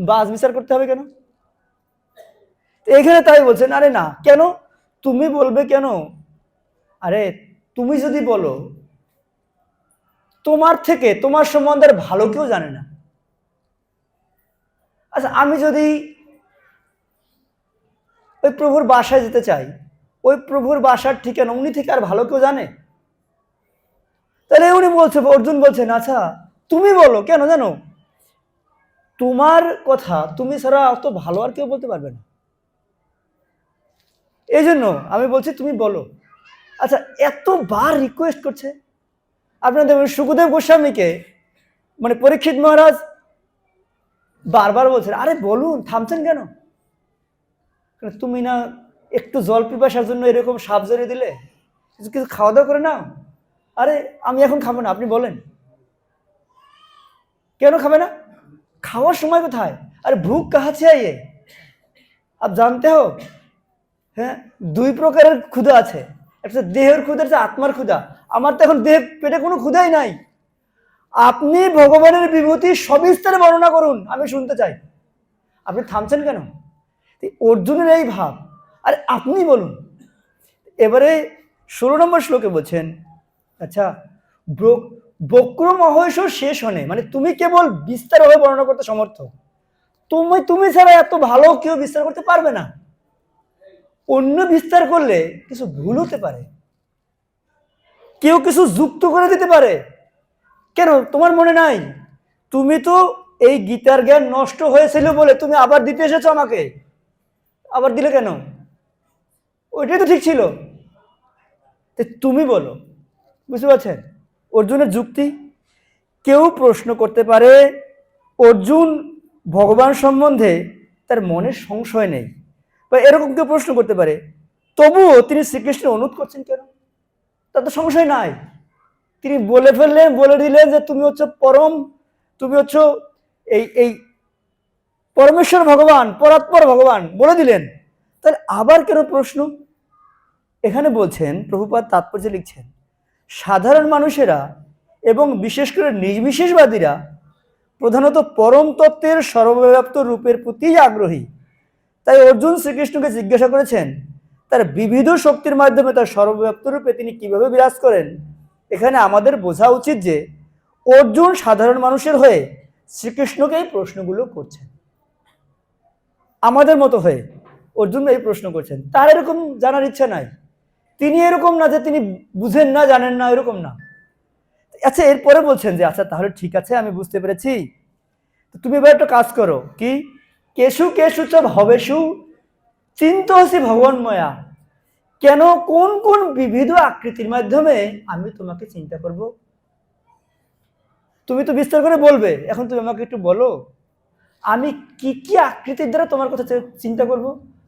বাজ বিচার করতে হবে কেন? এখানে তাই বলছেন, আরে না, কেন তুমি বলবে কেন? আরে তুমি যদি বলো, তোমার থেকে তোমার সম্বন্ধে আর ভালো কেউ জানে না। আচ্ছা, আমি যদি ওই প্রভুর বাসায় যেতে চাই, ওই প্রভুর বাসার ঠিকানা উনি থেকে আর ভালো কেউ জানে? তাহলে উনি বলছে, অর্জুন বলছেন আচ্ছা তুমি বলো, কেন জানো তোমার কথা তুমি ছাড়া অত ভালো আর কেউ বলতে পারবে না, এই জন্য আমি বলছি তুমি বলো। আচ্ছা, এতবার রিকোয়েস্ট করছে। আপনাদের সুখদেব গোস্বামীকে মানে পরীক্ষিত মহারাজ বারবার বলছেন আরে বলুন, থামছেন কেন? তুমি না একটু জল পিপাসার জন্য এরকম সাপ জড়িয়ে দিলে, কিছু কিছু খাওয়া দাওয়া করে নাও। আরে আমি এখন খাবো না, আপনি বলেন। কেন খাবে না? খাওয়ার সময় কোথায়? আরে ভুখ কাহা সে আইয়ে, আপ জানতে হো। হ্যাঁ, দুই প্রকারের ক্ষুধা আছে, একটা দেহের ক্ষুধা, একটা আত্মার ক্ষুধা। আমার তো এখন দেহ পেটে কোনো ক্ষুধাই নাই। আপনি ভগবানের বিভূতি সবিস্তারে বর্ণনা করুন, আমি শুনতে চাই। আপনি থামছেন কেন? অর্জুনের এই ভাব, আরে আপনি বলুন। এবারে 16 নম্বর শ্লোকে বলছেন আচ্ছা বক্রম অহৈষ শেষ হনে, মানে তুমি কেবল বিস্তারভাবে বর্ণনা করতে সমর্থ, তুমি ছাড়া এত ভালো কেউ বিস্তার করতে পারবে না। অন্য বিস্তার করলে কিছু ভুল হতে পারে, কেউ কিছু যুক্ত করে দিতে পারে। কেন তোমার মনে নাই? তুমি তো এই গীতার জ্ঞান নষ্ট হয়েছিল বলে তুমি আবার দিতে এসেছো আমাকে, আবার দিলে কেন? ওইটাই তো ঠিক ছিল। তুমি বলো, বুঝতে পারছেন অর্জুনের যুক্তি? কেউ প্রশ্ন করতে পারে অর্জুন ভগবান সম্বন্ধে তার মনে সংশয় নেই, বা এরকম কেউ প্রশ্ন করতে পারে তবুও তিনি শ্রীকৃষ্ণের অনুরোধ করছেন কেন? তার তো সংশয় নাই। তিনি বলে ফেললেন, বলে দিলেন যে তুমি হচ্ছে পরম, তুমি হচ্ছে এই এই পরমেশ্বর ভগবান, পরাৎপর ভগবান বলে দিলেন, তাহলে আবার কেন প্রশ্ন? এখানে বলছেন, প্রভুপাদ তাৎপর্য লিখছেন, সাধারণ মানুষেরা এবং বিশেষ করে নির্বিশেষবাদীরা প্রধানত পরম তত্ত্বের সর্বব্যাপ্ত রূপের প্রতি আগ্রহী। তাই অর্জুন শ্রীকৃষ্ণকে জিজ্ঞাসা করেছেন তার বিবিধ শক্তির মাধ্যমে তার সর্বব্যাপ্ত রূপে তিনি কিভাবে বিরাজ করেন। এখানে আমাদের বোঝা উচিত যে অর্জুন সাধারণ মানুষের হয়ে শ্রীকৃষ্ণকে এই প্রশ্নগুলো করছেন, আমাদের মতো হয়ে অর্জুন এই প্রশ্ন করছেন। তার এরকম জানার ইচ্ছা নাই, তিনি এরকম না যে তিনি বুঝেন না, জানেন না, এরকম না। আচ্ছা, এরপরে বলছেন যে আচ্ছা তাহলে ঠিক আছে, আমি বুঝতে পেরেছি, তুমি এবার একটা কাজ করো, কি কেশু কেশু চ ভবেশু চিন্তসি ভগবানময়া, কেন কোন কোন বিবিধ আকৃতির মাধ্যমে আমি তোমাকে চিন্তা করব? তুমি তো বিস্তার করে বলবে, এখন তুমি আমাকে একটু বলো আমি কি কি আকৃতির দ্বারা তোমার কথা চিন্তা করব।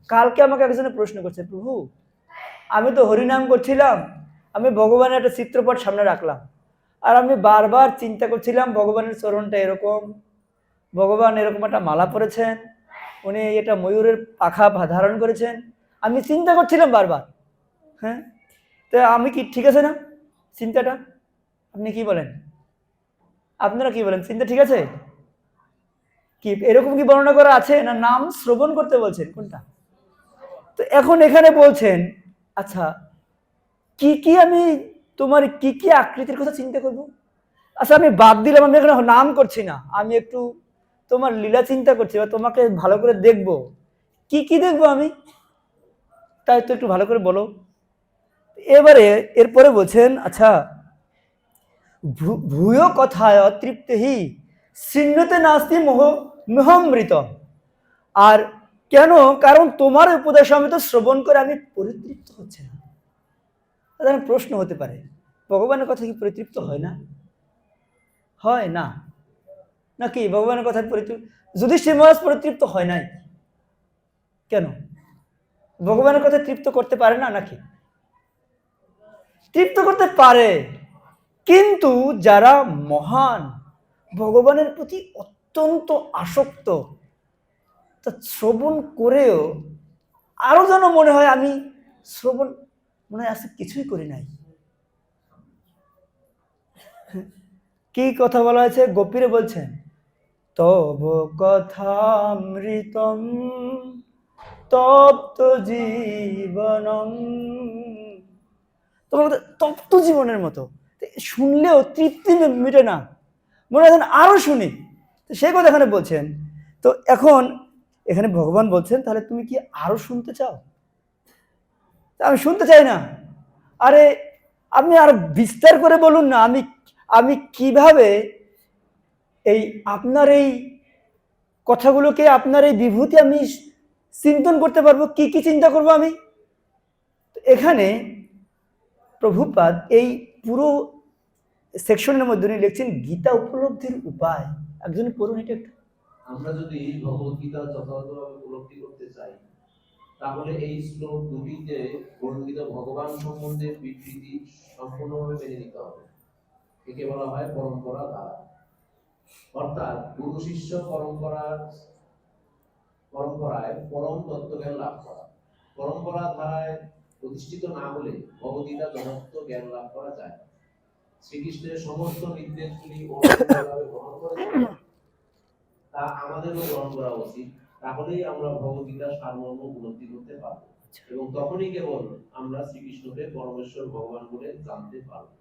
কালকে আমাকে একজনে প্রশ্ন করছে, প্রভু আমি তো হরিনাম করছিলাম, আমি ভগবানের একটা চিত্রপট সামনে রাখলাম, আর আমি বারবার চিন্তা করছিলাম ভগবানের চরণটা এরকম, ভগবান এরকম একটা মালা পরেছেন, উনি এটা ময়ূরের পাখা ধারণ করেছেন, আমি চিন্তা করছিলাম বারবার। হ্যাঁ, তো আমি কি ঠিক আছে না চিন্তাটা? আপনি কি বলেন? আপনারা কি বলেন, চিন্তা ঠিক আছে কি? এরকম কি বর্ণনা করা আছে, না নাম শ্রবণ করতে বলছেন, কোনটা? তো এখন এখানে বলছেন, আচ্ছা কি কি আমি তোমার কি কি আকৃতির কথা চিন্তা করব? আচ্ছা আমি বাদ দিলাম, আমি এখানে নাম করছি না, আমি একটু তোমার লীলা চিন্তা করছি বা তোমাকে ভালো করে দেখব। কি কি দেখবো আমি, তাই তো একটু ভালো করে বলো। এবারে এরপরে বলছেন, আচ্ছা ভূয় কথায় অতৃপ্তি শৃণ্যতে নাস্তি মোহামৃত। আর কেন? কারণ তোমার উপদেশ আমি তো শ্রবণ করে আমি পরিতৃপ্ত হচ্ছে না। তাহলে প্রশ্ন হতে পারে, ভগবানের কথা কি পরিতৃপ্ত হয় না? হয় না নাকি? ভগবানের কথা পরিতৃপ্ত, যুধিষ্ঠির মহারাজ পরিতৃপ্ত হয় নাই কেন? ভগবানের কথা তৃপ্ত করতে পারে না নাকি? তৃপ্ত করতে পারে, কিন্তু যারা মহান, ভগবানের প্রতি অত্যন্ত আসক্ত, তা শ্রবণ করেও আরো যেন মনে হয় আমি শ্রবণ মনে হয় আজকে কিছুই করি নাই। কি কথা বলা হয়েছে? গোপীরে বলছেন, তব কথামৃতম তপ্ত জীবনম, তোমার তপ্ত জীবনের মতো, শুনলেও তৃপ্তি মিটে না, মনে হয় আরো শুনি। তো সেই কথা এখানে বলছেন। তো এখন এখানে ভগবান বলছেন, তাহলে তুমি কি আরো শুনতে চাও? আমি শুনতে চাই না। আরে আপনি আরো বিস্তার করে বলুন না, আমি আমি কিভাবে এই আপনার এই কথাগুলোকে, আপনার এই বিভূতি আমি চিন্তন করতে পারবো, কি কি চিন্তা করব আমি? এখানে প্রভুপাদ এই পুরো সেকশনের মধ্যে উনি লিখছেন গীতা উপলব্ধির উপায়। একজন পড়ুন এটা একটু। আমরা যদি ভগবদ্গীতা যথাযথভাবে উপলব্ধি করতে চাই, তাহলে এই শ্লোক দুটিতে বর্ণিত ভগবান সম্বন্ধে বিবৃতি সম্পূর্ণভাবে মেনে নিতে হবে। একে বলা হয় পরম্পরা ধারা, অর্থাৎ গুরু শিষ্য পরম্পরায় পরম তত্ত্বজ্ঞান লাভ করা। পরম্পরা ধারায় প্রতিষ্ঠিত না হলে ভগবদ্গীতা যথার্থ জ্ঞান লাভ করা যায়। শ্রীকৃষ্ণের সমস্ত নির্দেশগুলি অনুকূলভাবে গ্রহণ করেছেন, তা আমাদেরও গ্রহণ করা উচিত। তাহলেই আমরা ভগবদ্গীতার সারমর্ম উপলব্ধি করতে পারবো, এবং তখনই কেবল আমরা শ্রীকৃষ্ণকে পরমেশ্বর ভগবান বলে জানতে পারবো।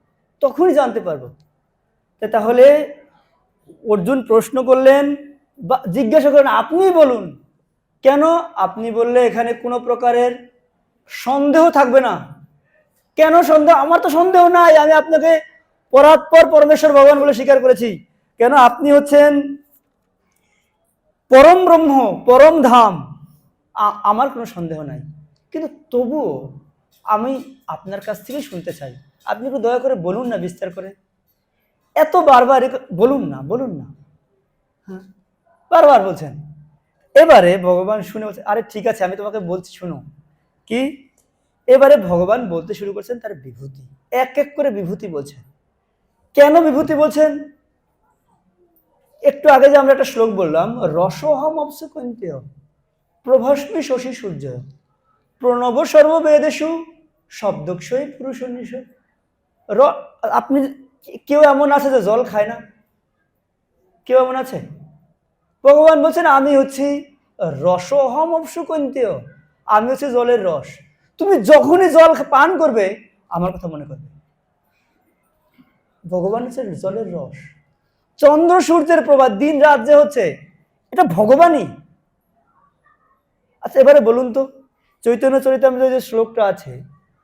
তখনই জানতে পারবো। তাহলে অর্জুন প্রশ্ন করলেন বা জিজ্ঞাসা করলেন, আপনি বলুন কেন? আপনি বললে এখানে কোনো প্রকারের সন্দেহ থাকবে না। কেন সন্দেহ? আমার তো সন্দেহ নাই, আমি আপনাকে পরাৎপর পরমেশ্বর ভগবান বলে স্বীকার করেছি। কেন? আপনি হচ্ছেন পরম ব্রহ্ম, পরম ধাম, আমার কোনো সন্দেহ নাই। কিন্তু তবুও আমি আপনার কাছ থেকেই শুনতে চাই। আপনি একটু দয়া করে বলুন না বিস্তার করে। এত বারবার বলুন না, বলুন না, হ্যাঁ বারবার বলছেন। এবারে ভগবান শুনে বলছে, আরে ঠিক আছে আমি তোমাকে বলছি শুনো। কি? এবারে ভগবান বলতে শুরু করছেন তার বিভূতি, এক এক করে বিভূতি বলছেন। কেন বিভূতি বলছেন? একটু আগে যে আমরা একটা শ্লোক বললাম, রসহম অপসকন্তেয় প্রভাস্মি শশী সূর্য প্রণব সর্ববেদেশু শব্দক্ষয় পুরুষনিষ। আপনি কেউ এমন আছে যে জল খায় না? কেউ এমন আছে? ভগবান বলছেন আমি হচ্ছি রসহম অপসকন্তেয়, আমি হচ্ছে জলের রস। তুমি যখনই জল পান করবে আমার কথা মনে করবে। ভগবান হচ্ছে জলের রস, চন্দ্র সূর্যের প্রভা, দিন রাত যে হচ্ছে এটা ভগবানই। আচ্ছা এবারে বলুন তো, চৈতন্য চরিতামৃতে যে শ্লোকটা আছে,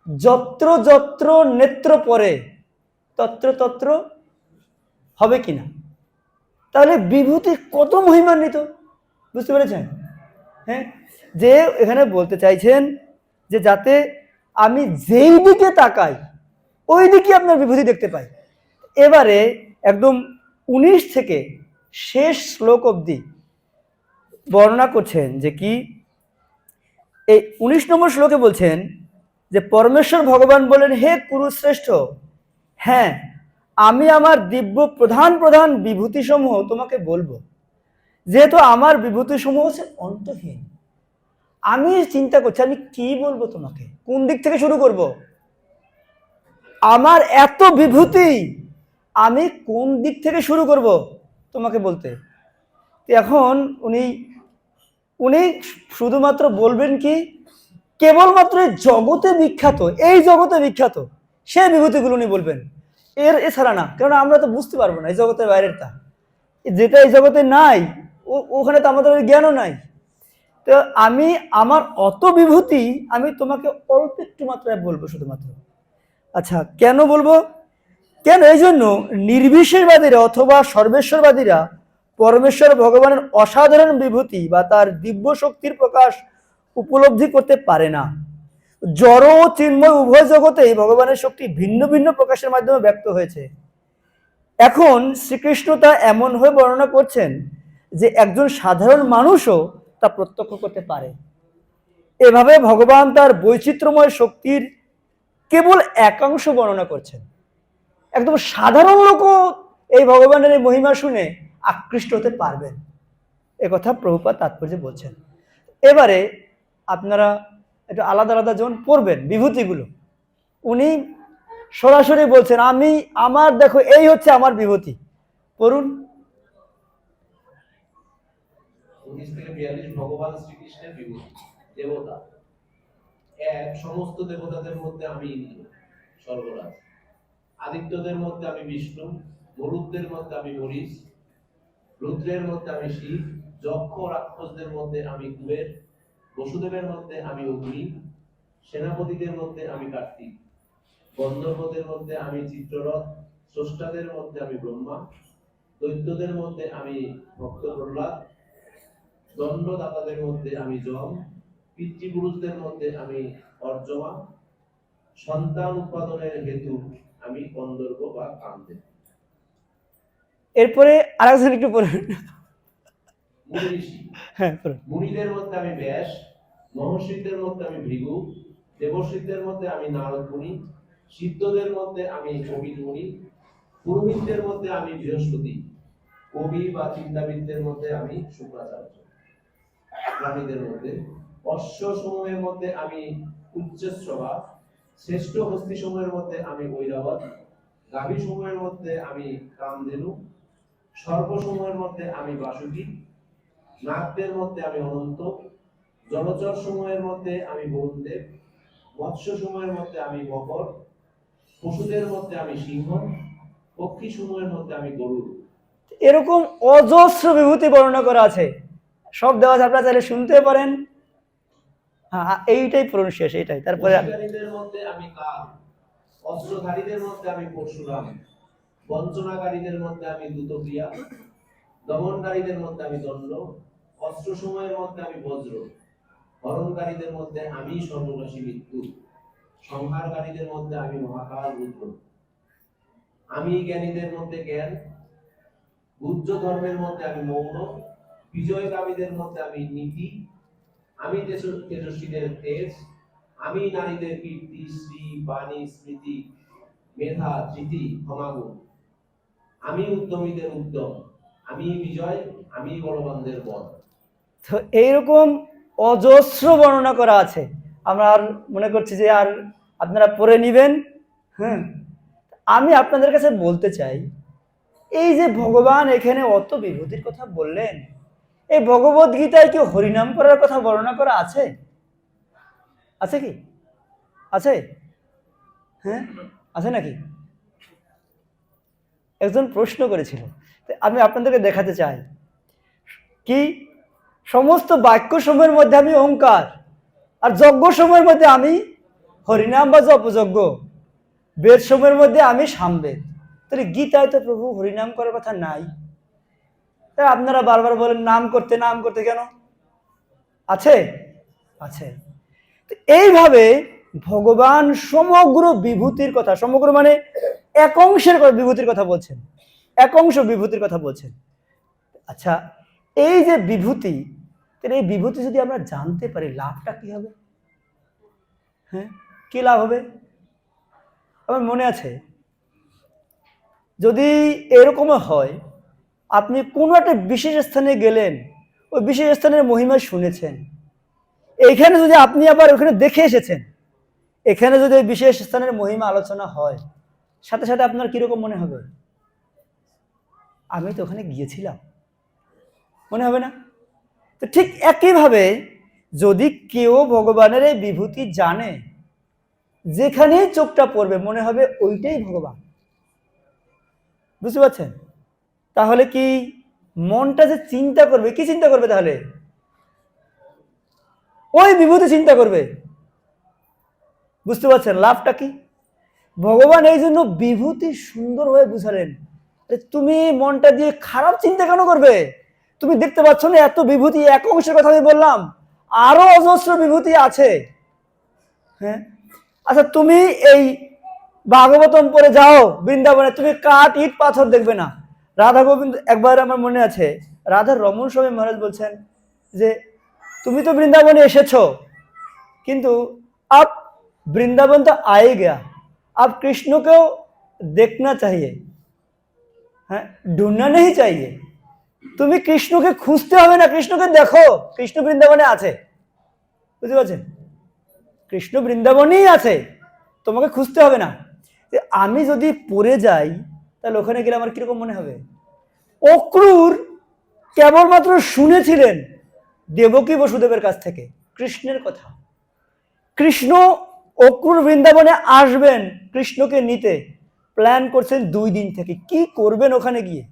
যত্র যত্র নেত্র পরে তত্র তত্র হবে কিনা? তাহলে বিভূতি কত মহিমান্বিত, বুঝতে পেরেছেন? হ্যাঁ, যে এখানে বলতে চাইছেন যে যাতে আমি যেই দিকে তাকাই ওই দিকে আপনার বিভূতি দেখতে পাই। এবারে একদম 19 থেকে শেষ শ্লোক অবধি বর্ণনা করছেন যে কি, এই 19 নম্বর শ্লোকে বলছেন যে পরমেশ্বর ভগবান বলেন, হে কুরুশ্রেষ্ঠ, হ্যাঁ আমি আমার দিব্য প্রধান প্রধান বিভূতিসমূহ তোমাকে বলবো, যেহেতু আমার বিভূতিসমূহ হচ্ছে অন্তহীন। আমি চিন্তা করছি আমি কি বলবো তোমাকে, কোন দিক থেকে শুরু করব। আমার এত বিভূতি, আমি কোন দিক থেকে শুরু করব তোমাকে বলতে। এখন উনি উনি শুধুমাত্র বলবেন কি, কেবলমাত্র জগতে বিখ্যাত, এই জগতে বিখ্যাত সেই বিভূতিগুলো উনি বলবেন, এছাড়া না। কারণ আমরা তো বুঝতে পারবো না এই জগতের বাইরেরটা, যেটা এই জগতে নাই ওখানে তো আমাদের জ্ঞানও নাই। তো আমি আমার অত বিভূতি আমি তোমাকে অল্প একটু মাত্রায় বলবো শুধুমাত্র। আচ্ছা, কেন বলবো? কেন? এই জন্য নির্বিশেষবাদীরা অথবা সর্বেশ্বরবাদীরা পরমেশ্বর ভগবানের অসাধারণ বিভূতি বা তার দিব্য শক্তির প্রকাশ উপলব্ধি করতে পারে না। জড় ও চিন্ময় উভয় জগতেই ভগবানের শক্তি ভিন্ন ভিন্ন প্রকাশের মাধ্যমে ব্যক্ত হয়েছে। এখন শ্রীকৃষ্ণ তা এমন হয়ে বর্ণনা করছেন যে একজন সাধারণ মানুষও তা প্রত্যক্ষ করতে পারে। এভাবে ভগবান তার বৈচিত্র্যময় শক্তির কেবল একাংশ বর্ণনা করছেন। একদম সাধারণ লোকও এই ভগবানের এই মহিমা শুনে আকৃষ্ট হতে পারবেন, একথা প্রভুপাদ তাৎপর্যে বলছেন। এবারে আপনারা একটু আলাদা আলাদা যখন পড়বেন বিভূতিগুলো, উনি সরাসরি বলছেন আমার দেখো এই হচ্ছে আমার বিভূতি। পড়ুন। 19 থেকে 42 ভগবান শ্রীকৃষ্ণের বিভূতি। দেবতা এক, সমস্ত দেবতাদের মধ্যে আমি ইন্দ্র স্বর্গরাজ, আদিত্যদের মধ্যে আমি বিষ্ণু, মরুতদের মধ্যে আমি মরিচ, রুদ্রের মধ্যে আমি শিব, যক্ষ রাক্ষসদের মধ্যে আমি কুবের, বসুদেবের মধ্যে আমি অগ্নি, সেনাপতিদের মধ্যে আমি কার্তিক, গন্ধর্বদের মধ্যে আমি চিত্ররথ, স্রষ্টাদের মধ্যে আমি ব্রহ্মা, দৈত্যদের মধ্যে আমি ভক্ত প্রহ্লাদ, দণ্ডদাতাদের মধ্যে আমি যম, পিতৃপুরুষদের মধ্যে আমি অর্জমা, সন্তান উৎপাদনের হেতু আমি গন্ধর্ব বা কামদেব। এরপরে আরেকজন একটু পড়ুন। মুনি ঋষি, হ্যাঁ পড়ুন। মুনিদের মধ্যে আমি ব্যাস, মহর্ষিদের মধ্যে আমি ভৃগু, দেবর্ষিদের মধ্যে আমি নারদ মুনি, সিদ্ধদের মধ্যে আমি কপিল মুনি, পুরোহিতদের মধ্যে আমি বৃহস্পতি, কবি বা চিন্তাবিদদের মধ্যে আমি শুক্রাচার্য, প্রাণীদের মধ্যে অশ্ব সমূহের মধ্যে আমি উচ্চশ্রবা, শ্রেষ্ঠ হস্তি সমূহের মধ্যে আমি ঐরাবত, গাভী সমূহের মধ্যে আমি কামধেনু, সর্প সমূহের মধ্যে আমি বাসুকী, নাগদের মধ্যে আমি অনন্ত, জলচর সমূহের মধ্যে আমি বরুণদেব, মৎস্য সমূহের মধ্যে আমি মকর, পশুদের মধ্যে আমি সিংহ, পক্ষী সমূহের মধ্যে আমি গরুড়। এরকম অজস্র বিভূতি বর্ণনা করা আছে, সব দেওয়া আছে, আপনারা চাইলে শুনতে পারেন। হ্যাঁ এইটাই পড়ুন শেষ, এইটাই। তারপরে বশীকারীদের মধ্যে আমি কাল, অস্ত্রধারীদের মধ্যে আমি পরশুরাম, বঞ্চনাকারীদের মধ্যে আমি দ্রুতক্রিয়া, দমনকারীদের মধ্যে আমি দণ্ড, অস্ত্র সমূহের মধ্যে আমি বজ্র, হরণকারীদের মধ্যে আমি সর্বনাশী মৃত্যু, সংহারকারীদের মধ্যে আমি মহাকাল রুদ্র, আমি জ্ঞানীদের মধ্যে জ্ঞান, গুহ্য ধর্মের মধ্যে আমি মৌন, বিজয়কামীদের মধ্যে আমি নীতি, আমি তেজস্বীদের তেজ, আমি নারীদের কীর্তি, শ্রী, বাণী, স্মৃতি, মেধা, ধৃতি, ক্ষমাগুণ, আমি উদ্যমীদের উদ্যম, আমি বিজয়, আমি বলবানদের বল। তো এইরকম অজস্র বর্ণনা করা আছে, আমরা আর মনে করছি যে আর আপনারা পড়ে নেবেন। হ্যাঁ, আমি আপনাদের কাছে বলতে চাই, এই যে ভগবান এখানে অত বিভূতির কথা বললেন, এই ভগবত গীতায় কি হরিনাম করার কথা বর্ণনা করা আছে? আছে কি? আছে? হ্যাঁ আছে নাকি? একজন প্রশ্ন করেছিল, আমি আপনাদেরকে দেখাতে চাই কি সমস্ত বাক্য সময়ের মধ্যে আমি ওঙ্কার, আর যজ্ঞ সময়ের মধ্যে আমি হরিনাম বা জপযজ্ঞ, বেদ সময়ের মধ্যে আমি সামবেদ। তাহলে গীতায় তো প্রভু হরিনাম করার কথা নাই। তাই আপনারা বারবার বলেন নাম করতে, নাম করতে, কেন? আছে? আছে। এইভাবে ভগবান সমগ্র বিভূতির কথা, সমগ্র মানে এক অংশের বিভূতির কথা বলছেন, এক অংশ বিভূতির কথা বলছেন। আচ্ছা, এই যে বিভূতি, তাহলে এই বিভূতি যদি আমরা জানতে পারি লাভটা কি হবে? হ্যাঁ, কি লাভ হবে? আমার মনে আছে যদি এরকম হয়, আপনি কোনো একটা বিশেষ স্থানে গেলেন, ওই বিশেষ স্থানের মহিমা শুনেছেন, এইখানে যদি আপনি আবার ওখানে দেখে এসেছেন, এখানে যদি ওই বিশেষ স্থানের মহিমা আলোচনা হয়, সাথে সাথে আপনার কিরকম মনে হবে? আমি তো ওখানে গিয়েছিলাম, মনে হবে না? তো ঠিক একইভাবে যদি কেউ ভগবানের এই বিভূতি জানে, যেখানেই চোখটা পড়বে মনে হবে ওইটাই ভগবান। বুঝতে পারছেন? তাহলে কি মনটা যে চিন্তা করবে, কি চিন্তা করবে? তাহলে ওই বিভূতি চিন্তা করবে। বুঝতে পারছেন লাভটা কি? ভগবান এই জন্য বিভূতি সুন্দরভাবে বুঝালেন। তুমি মনটা দিয়ে খারাপ চিন্তা কেন করবে? তুমি দেখতে পাচ্ছ না এত বিভূতি, এক অংশের কথা আমি বললাম, আরো অজস্র বিভূতি আছে। হ্যাঁ, আচ্ছা তুমি এই ভাগবতম পড়ে যাও বৃন্দাবনে, তুমি কাঠ ইট পাথর দেখবে না। রাধা গোবিন্দ, একবার আমার মনে আছে রাধা রমন স্বামী মহারাজ বলছেন যে তুমি তো বৃন্দাবনে এসেছো, কিন্তু আপ বৃন্দাবন তো আए गया, आप कृष्ण को देखना चाहिए, হ্যাঁ, ढूंढना नहीं चाहिए। তুমি কৃষ্ণকে খুঁজতে হবে না, কৃষ্ণকে দেখো, কৃষ্ণ বৃন্দাবনে আছে। বুঝতে পারছেন? কৃষ্ণ বৃন্দাবনেই আছে, তোমাকে খুঁজতে হবে না। আমি যদি পড়ে যাই তাহলে ওখানে গেলে আমার কিরকম মনে হবে? অক্রূর কেবলমাত্র শুনেছিলেন দেবকী বসুদেবের কাছ থেকে কৃষ্ণের কথা। কৃষ্ণ অক্রূর বৃন্দাবনে আসবেন কৃষ্ণকে নিতে, প্ল্যান করছেন 2 দিন থেকে। কি করবেন ওখানে গিয়ে?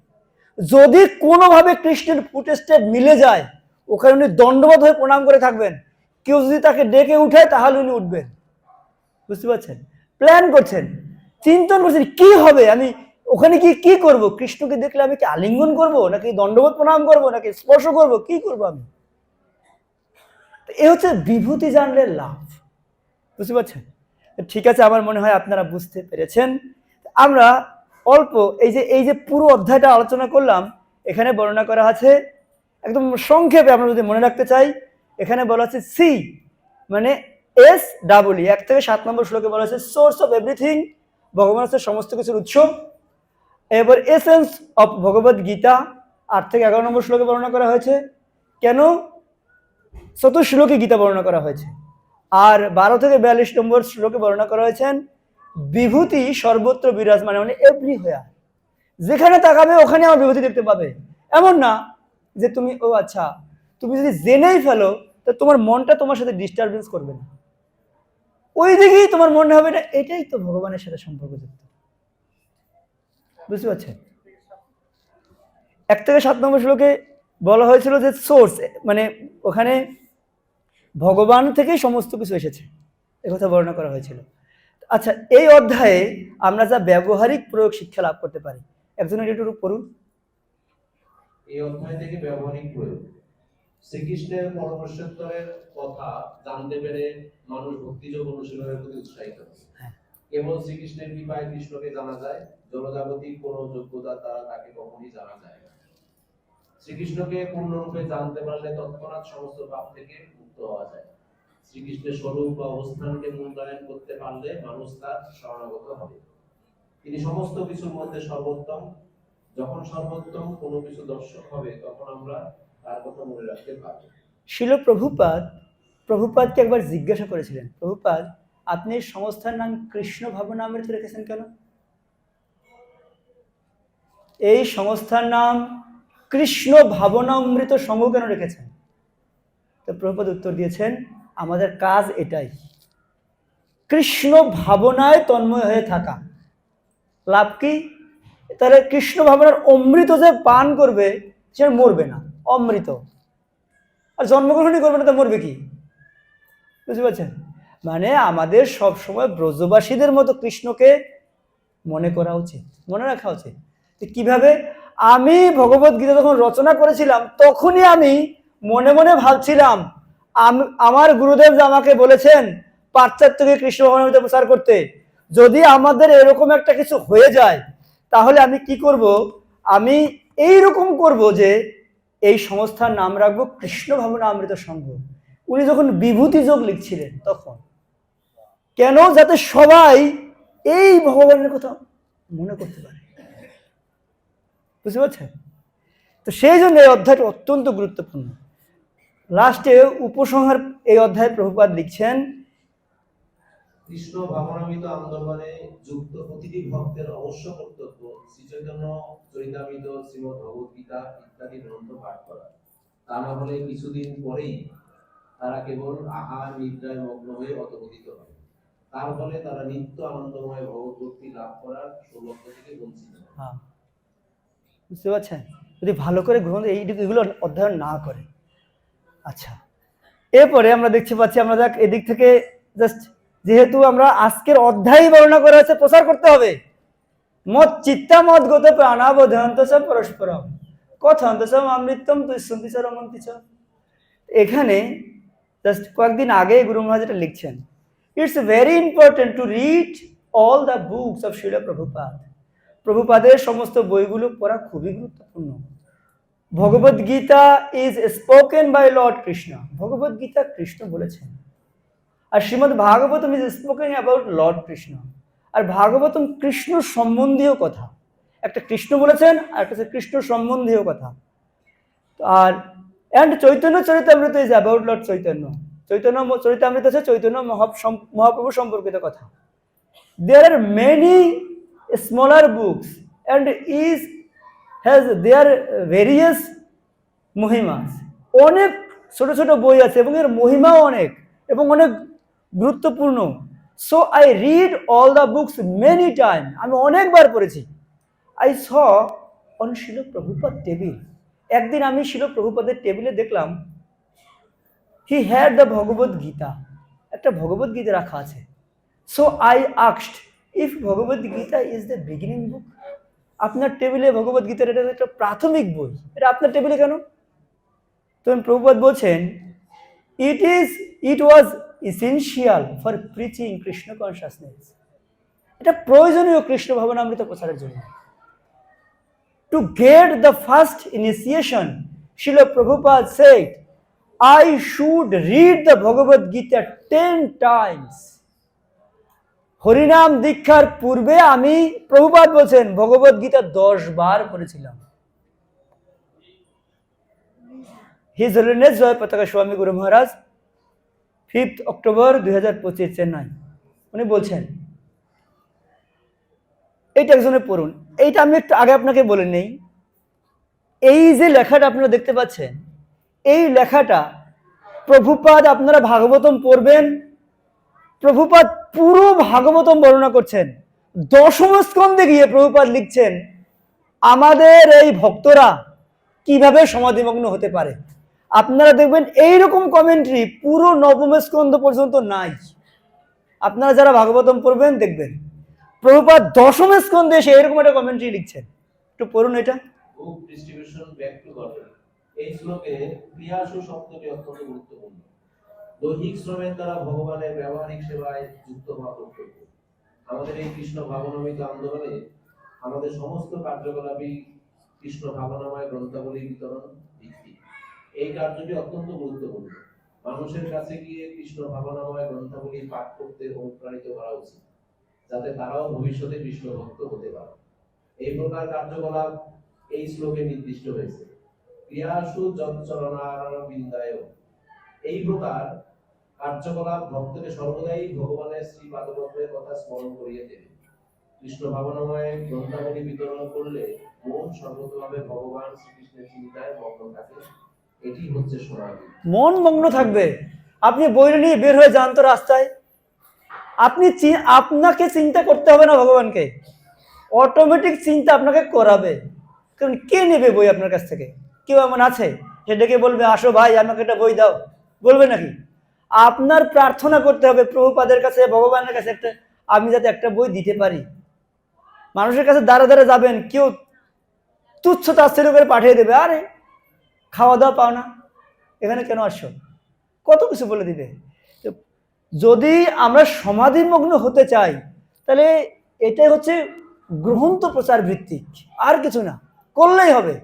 যদি কোনোভাবে কৃষ্ণের ফুটস্টেপ মিলে যায়, ওখানে উনি দণ্ডবোধ হয়ে প্রণাম করে থাকবেন। কেউ যদি তাকে ডেকে উঠায় তাহলে উনি উঠবেন। বুঝতে পারছেন? প্ল্যান করছেন, চিন্তন করছেন কি হবে, আমি ওখানে গিয়ে কি করব? কৃষ্ণকে দেখলে আমি কি আলিঙ্গন করব, নাকি দণ্ডবোধ প্রণাম করব, নাকি স্পর্শ করব, কি করব আমি? এ হচ্ছে বিভূতি জানলে লাভ। বুঝতে পারছেন? ঠিক আছে, আমার মনে হয় আপনারা বুঝতে পেরেছেন। আমরা অল্প এই যে পুরো অধ্যায়টা আলোচনা করলাম, এখানে বর্ণনা করা আছে একদম সংক্ষেপে। আমরা যদি মনে রাখতে চাই, এখানে বলা আছে সি মানে SEE, 1 থেকে 7 নম্বর শ্লোকে বলা আছে সোর্স অফ এভরিথিং, ভগবান হচ্ছে সমস্ত কিছুর উৎস। এবার এসেন্স অফ ভগবত গীতা, 8 থেকে 11 নম্বর শ্লোকে বর্ণনা করা হয়েছে কেন চতুর্শ্লোকে গীতা বর্ণনা করা হয়েছে। আর 12 থেকে 42 নম্বর শ্লোকে বর্ণনা করা হয়েছেন বিভূতি সর্বত্র বিরাজমান, মানে এভরিহোয়ার, যেখানে তাকাবে ওখানে আমার বিভূতি দেখতে পাবে। এমন না যে তুমি ও আচ্ছা, তুমি যদি জেনেই ফেলো তো তোমার মনটা তোমার সাথে ডিস্টারবেন্স করবে না, ওই দিকেই তোমার মনে হবে না এটাই তো ভগবানের সাথে সম্পর্কযুক্ত। বুঝতে পারছেন? 1 থেকে 7 নম্বর শ্লোকে বলা হয়েছিল যে সোর্স, মানে ওখানে ভগবান থেকেই সমস্ত কিছু এসেছে, একথা বর্ণনা করা হয়েছিল। আচ্ছা, এই অধ্যায়ে আমরা যা ব্যবহারিক প্রয়োগ শিক্ষা লাভ করতে পারি, একজনের একটু পড়ুন। এই অধ্যায় থেকে ব্যবহারিক প্রয়োগ: শ্রীকৃষ্ণের পরমেশ্বরের কথা জানতে পেরে মানুষ ভক্তিযোগ অনুশীলনের প্রতি উৎসাহিত হয়। কেবল শ্রীকৃষ্ণের কৃপায় কৃষ্ণকে জানা যায়, জনজাগতিক কোনো যোগ্যতার দ্বারা তাকে কখনই জানা যায় না। শ্রীকৃষ্ণকে পূর্ণরূপে জানতে পারলে তৎক্ষণাৎ সমস্ত পাপ থেকে মুক্ত হওয়া যায়। শ্রীকৃষ্ণের স্বরূপ বা অবস্থানকে মূল্যায়ন করতে পারলে মানুষ তার শরণাগত হবে। তিনি সমস্ত কিছুর মধ্যে সর্বোত্তম। যখন সর্বোত্তম কোনো কিছু দর্শক হবে তখন আমরা তার কথা মনে রাখতে পারব। শিল প্রভুপাদকে একবার জিজ্ঞাসা করেছিলেন, প্রভুপাদ আপনি এই সংস্থার নাম কৃষ্ণ ভাবনামৃত রেখেছেন কেন? এই সংস্থার নাম কৃষ্ণ ভাবনামৃত সংঘ কেন রেখেছেন? তো প্রভুপাদ উত্তর দিয়েছেন, আমাদের কাজ এটাই, কৃষ্ণ ভাবনায় তন্ময় হয়ে থাকা। লাভ কি? তাহলে কৃষ্ণ ভাবনার অমৃত যে পান করবে সে মরবে না, অমৃত। আর জন্মগ্রহণই করবে না তো মরবে কি? বুঝতে পারছেন? মানে আমাদের সব সময় ব্রজবাসীদের মতো কৃষ্ণকে মনে করা উচিত, মনে রাখা উচিত। কিভাবে? আমি ভগবত গীতা যখন রচনা করেছিলাম তখনই আমি মনে মনে ভাবছিলাম, আমার গুরুদেব যে আমাকে বলেছেন পাশ্চাত্যকে কৃষ্ণ ভাবনামৃত প্রচার করতে, যদি আমাদের এরকম একটা কিছু হয়ে যায় তাহলে আমি কি করব? আমি এইরকম করব যে এই সংস্থার নাম রাখবো কৃষ্ণ ভাবনামৃত সংঘ। উনি যখন বিভূতি যোগ লিখছিলেন তখন, কেন? যাতে সবাই এই ভগবানের কথা মনে করতে পারে। বুঝতে পারছেন? তো সেই জন্য এই অধ্যায়টা অত্যন্ত গুরুত্বপূর্ণ। লাস্টে উপসংহার এই অধ্যায়ে প্রভুপাদ লিখছেন, কৃষ্ণ ভাবনামৃত আন্দোলনে যুক্ত প্রতিটি ভক্তের অবশ্য কর্তব্য শ্রী চৈতন্য চরিতামৃত শ্রীমদ্ ভগবত গীতা ইত্যাদি গ্রন্থ পাঠ করা। তা না হলে কিছুদিন পরেই তারা কেবল আহার নিদ্রায় মগ্ন হয়ে অতপতিত হয়। তার ফলে তারা নিত্য আনন্দময় ভগবত ভক্তি লাভ করার সৌভাগ্য থেকে বঞ্চিত হয়। হ্যাঁ, বুঝতে পারছেন? যদি ভালো করে গ্রহণ এগুলো অধ্যয়ন না করে। আচ্ছা, এরপরে আমরা দেখতে পাচ্ছি, আমরা দেখ এদিক থেকে জাস্ট, যেহেতু আমরা আজকের অধ্যায় বর্ণনা করা হয়েছে, প্রচার করতে হবে। মত চিত্তা মত গত প্রাণাবধান্ত চ পরস্পরম কথন্ত চ অমৃতম তুষ্যন্তি চ রমন্তি চ। এখানে জাস্ট কয়েকদিন আগে গুরু মহারাজ যেটা লিখছেন, it's very important to read all the books of Srila Prabhupada. প্রভুপাদের সমস্ত বইগুলো পড়া খুবই গুরুত্বপূর্ণ। Bhagavad Gita is spoken by Lord Krishna. Bhagavad Gita Krishna বলেছেন। আর Srimad Bhagavatam is spoken about Lord Krishna. আর ভাগবতম কৃষ্ণ সম্বন্ধীয় কথা। একটা কৃষ্ণ বলেছেন, আর একটা হচ্ছে কৃষ্ণ সম্বন্ধীয় কথা। আর and Chaitanya Charitamrita is about Lord Chaitanya. Chaitanya Charitamrita হচ্ছে চৈতন্য মহাপ্রভু সম্পর্কিত কথা। There are many smaller books and is has there various মহিমাস। অনেক ছোট ছোট বই আছে এবং এর মহিমাও অনেক এবং অনেক গুরুত্বপূর্ণ। So I read all the books many time. আমি অনেকবার পড়েছি। আই স অন শিল প্রভুপাদ টেবিল। একদিন আমি শিল প্রভুপাদের টেবিলে দেখলাম, he had the Bhagavad Gita. একটা ভগবত গীতা রাখা আছে। So I asked if Bhagavad Gita is the beginning book. আপনার টেবিলে ভগবত গীতার এটা একটা প্রাথমিক বই, এটা আপনার টেবিলে কেন? তখন প্রভুপাদ বলছেন, it was essential for preaching Krishna consciousness. এটা প্রয়োজনীয় কৃষ্ণ ভাবনামৃত প্রচারের জন্য। To get the first initiation, Srila Prabhupada said, I should read the Bhagavad Gita 10 times. হরিনাম দীক্ষার পূর্বে আমি, প্রভুপাদ বলছেন, ভগবত গীতা 10 বার পড়েছিলাম। হিজ হোলিনেস জয় পতাকা স্বামী গুরু মহারাজ, 5 অক্টোবর 2025, চেন্নাই। উনি বলছেন, এইটা একজনে পড়ুন। এইটা আমি একটু আগে আপনাকে বলে নেই, এই যে লেখাটা আপনারা দেখতে পাচ্ছেন, এই লেখাটা প্রভুপাদ, আপনারা ভাগবতম পড়বেন, প্রভুপাদ পুরো ভাগবতম বর্ণনা করছেন। 10ম স্কন্ধে গিয়ে প্রভুপাদ লিখছেন আমাদের এই ভক্তরা কিভাবে সমাধিমগ্ন হতে পারে। আপনারা দেখবেন এইরকম কমেন্ট্রি পুরো 9ম স্কন্ধ পর্যন্ত নাই। আপনারা যারা ভাগবতম পড়বেন দেখবেন প্রভুপাদ 10ম স্কন্ধে এসে এরকম একটা কমেন্ট্রি লিখছেন। একটু পড়ুন এটা। বুক ডিস্ট্রিবিউশন ব্যাক টু গডের এই শ্লোকে ক্রিয়াশু শব্দটি অত্যন্ত গুরুত্বপূর্ণ। দৈহিক শ্রমের দ্বারা ভগবানের ব্যবহারিক সেবায় যুক্ত হওয়া কর্তব্য। আমাদের এই কৃষ্ণ ভাবনামৃত আন্দোলনে আমাদের সমস্ত কার্যকলাপই কৃষ্ণ ভাবনাময় গ্রন্থাবলী বিতরণ ভিত্তি। এই কার্যটি অত্যন্ত গুরুত্বপূর্ণ। মানুষের কাছে গিয়ে কৃষ্ণ ভাবনাময় গ্রন্থাবলী পাঠ করতে অনুপ্রাণিত করা উচিত, যাতে তারাও ভবিষ্যতে কৃষ্ণ ভক্ত হতে পারে। এই প্রকার কার্যকলাপ এই শ্লোকে নির্দিষ্ট হয়েছে। ক্রিয়াসু যৎচরণারণ বিন্দায়। এই প্রকার কার্যকলাপ ভক্তকে সর্বদাই ভগবানের শ্রী পাদপদ্মের কথা স্মরণ করিয়ে দেবে। কৃষ্ণ ভাবনাময় গ্রন্থাবলী বিতরণ করলে মন সর্বতভাবে ভগবান শ্রীকৃষ্ণের চিন্তায় মগ্ন থাকে। এটি হচ্ছে সমাধি। মন মগ্ন থাকবে। আপনি বই নিয়ে বের হয়ে যান তো রাস্তায়, আপনাকে চিন্তা করতে হবে না ভগবানকে, অটোমেটিক চিন্তা আপনাকে করাবে। কারণ কে নেবে বই আপনার কাছ থেকে? কেউ এমন আছে যে ডেকে বলবে আসো ভাই আমাকে একটা বই দাও? বলবে নাকি? আপনার প্রার্থনা করতে হবে প্রভুপাদের কাছে, ভগবানের কাছে, একটা আমি যাতে একটা বই দিতে পারি। মানুষের কাছে দাঁড়া দাঁড়া যাবেন, কেউ তুচ্ছ তাচ্ছিল্য করে পাঠিয়ে দেবে, আরে খাওয়া দাওয়া পাও না, এখানে কেন আসছো, কত কিছু বলে দিবে। যদি আমরা সমাধিমগ্ন হতে চাই তাহলে এটাই হচ্ছে গ্রন্থ প্রচার ভিত্তিক, আর কিছু না, করলেই হবে।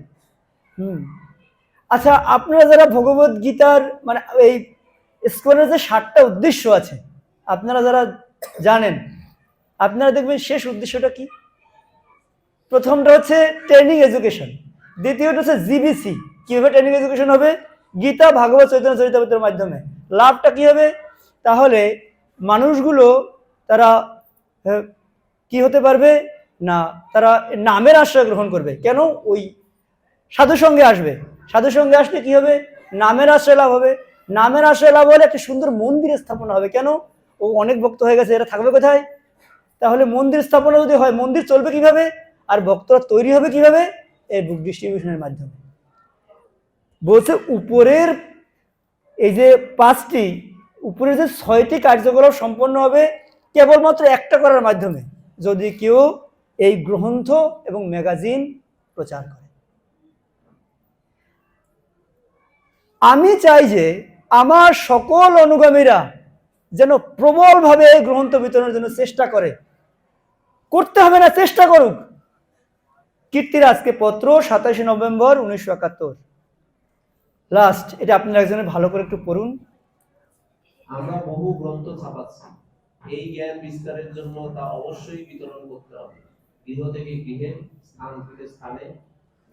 আচ্ছা, আপনারা যারা ভগবত গীতার মানে এই ইসকনের যে 7টা উদ্দেশ্য আছে, আপনারা যারা জানেন, আপনারা দেখবেন শেষ উদ্দেশ্যটা কি? প্রথমটা হচ্ছে ট্রেনিং এডুকেশন, দ্বিতীয়টা হচ্ছে জিবিসি। কিভাবে ট্রেনিং এডুকেশন হবে? গীতা ভাগবত চৈতন্য চরিতামৃতের মাধ্যমে। লাভটা কি হবে? তাহলে মানুষগুলো তারা কি হতে পারবে না, তারা নামের আশ্রয় গ্রহণ করবে। কেন? ওই সাধু সঙ্গে আসবে, সাধু সঙ্গে আসলে কি হবে? নামের আশ্রয় লাভ হবে। নামের আশ্রয় লাভ হলে একটা সুন্দর মন্দির স্থাপনা হবে। কেন? ও অনেক ভক্ত হয়ে গেছে, এরা থাকবে কোথায়? তাহলে মন্দির স্থাপনা যদি হয়, মন্দির চলবে কিভাবে? আর ভক্তরা তৈরি হবে কিভাবে? এই বুক ডিস্ট্রিবিউশনের মাধ্যমে। বলছে উপরের এই যে 5টি, উপরের যে 6টি কার্যকলাপ সম্পন্ন হবে কেবলমাত্র একটা করার মাধ্যমে, যদি কেউ এই গ্রন্থ এবং ম্যাগাজিন প্রচার করে। আমি চাই যে আমার সকল অনুগামীরা যেন প্রবলভাবে এই গ্রন্থ বিতরণের জন্য চেষ্টা করে। করতে হবে না, চেষ্টা করুক। কীর্তির আজকে পত্র 27 নভেম্বর 1971, লাস্ট। এটা আপনারা একজনে ভালো করে একটু পড়ুন। আমরা বহু গ্রন্থ ছাপাচ্ছি, এই জ্ঞান বিস্তারের জন্য তা অবশ্যই বিতরণ করতে হবে। গৃহ থেকে গৃহে, স্থান থেকে স্থানে,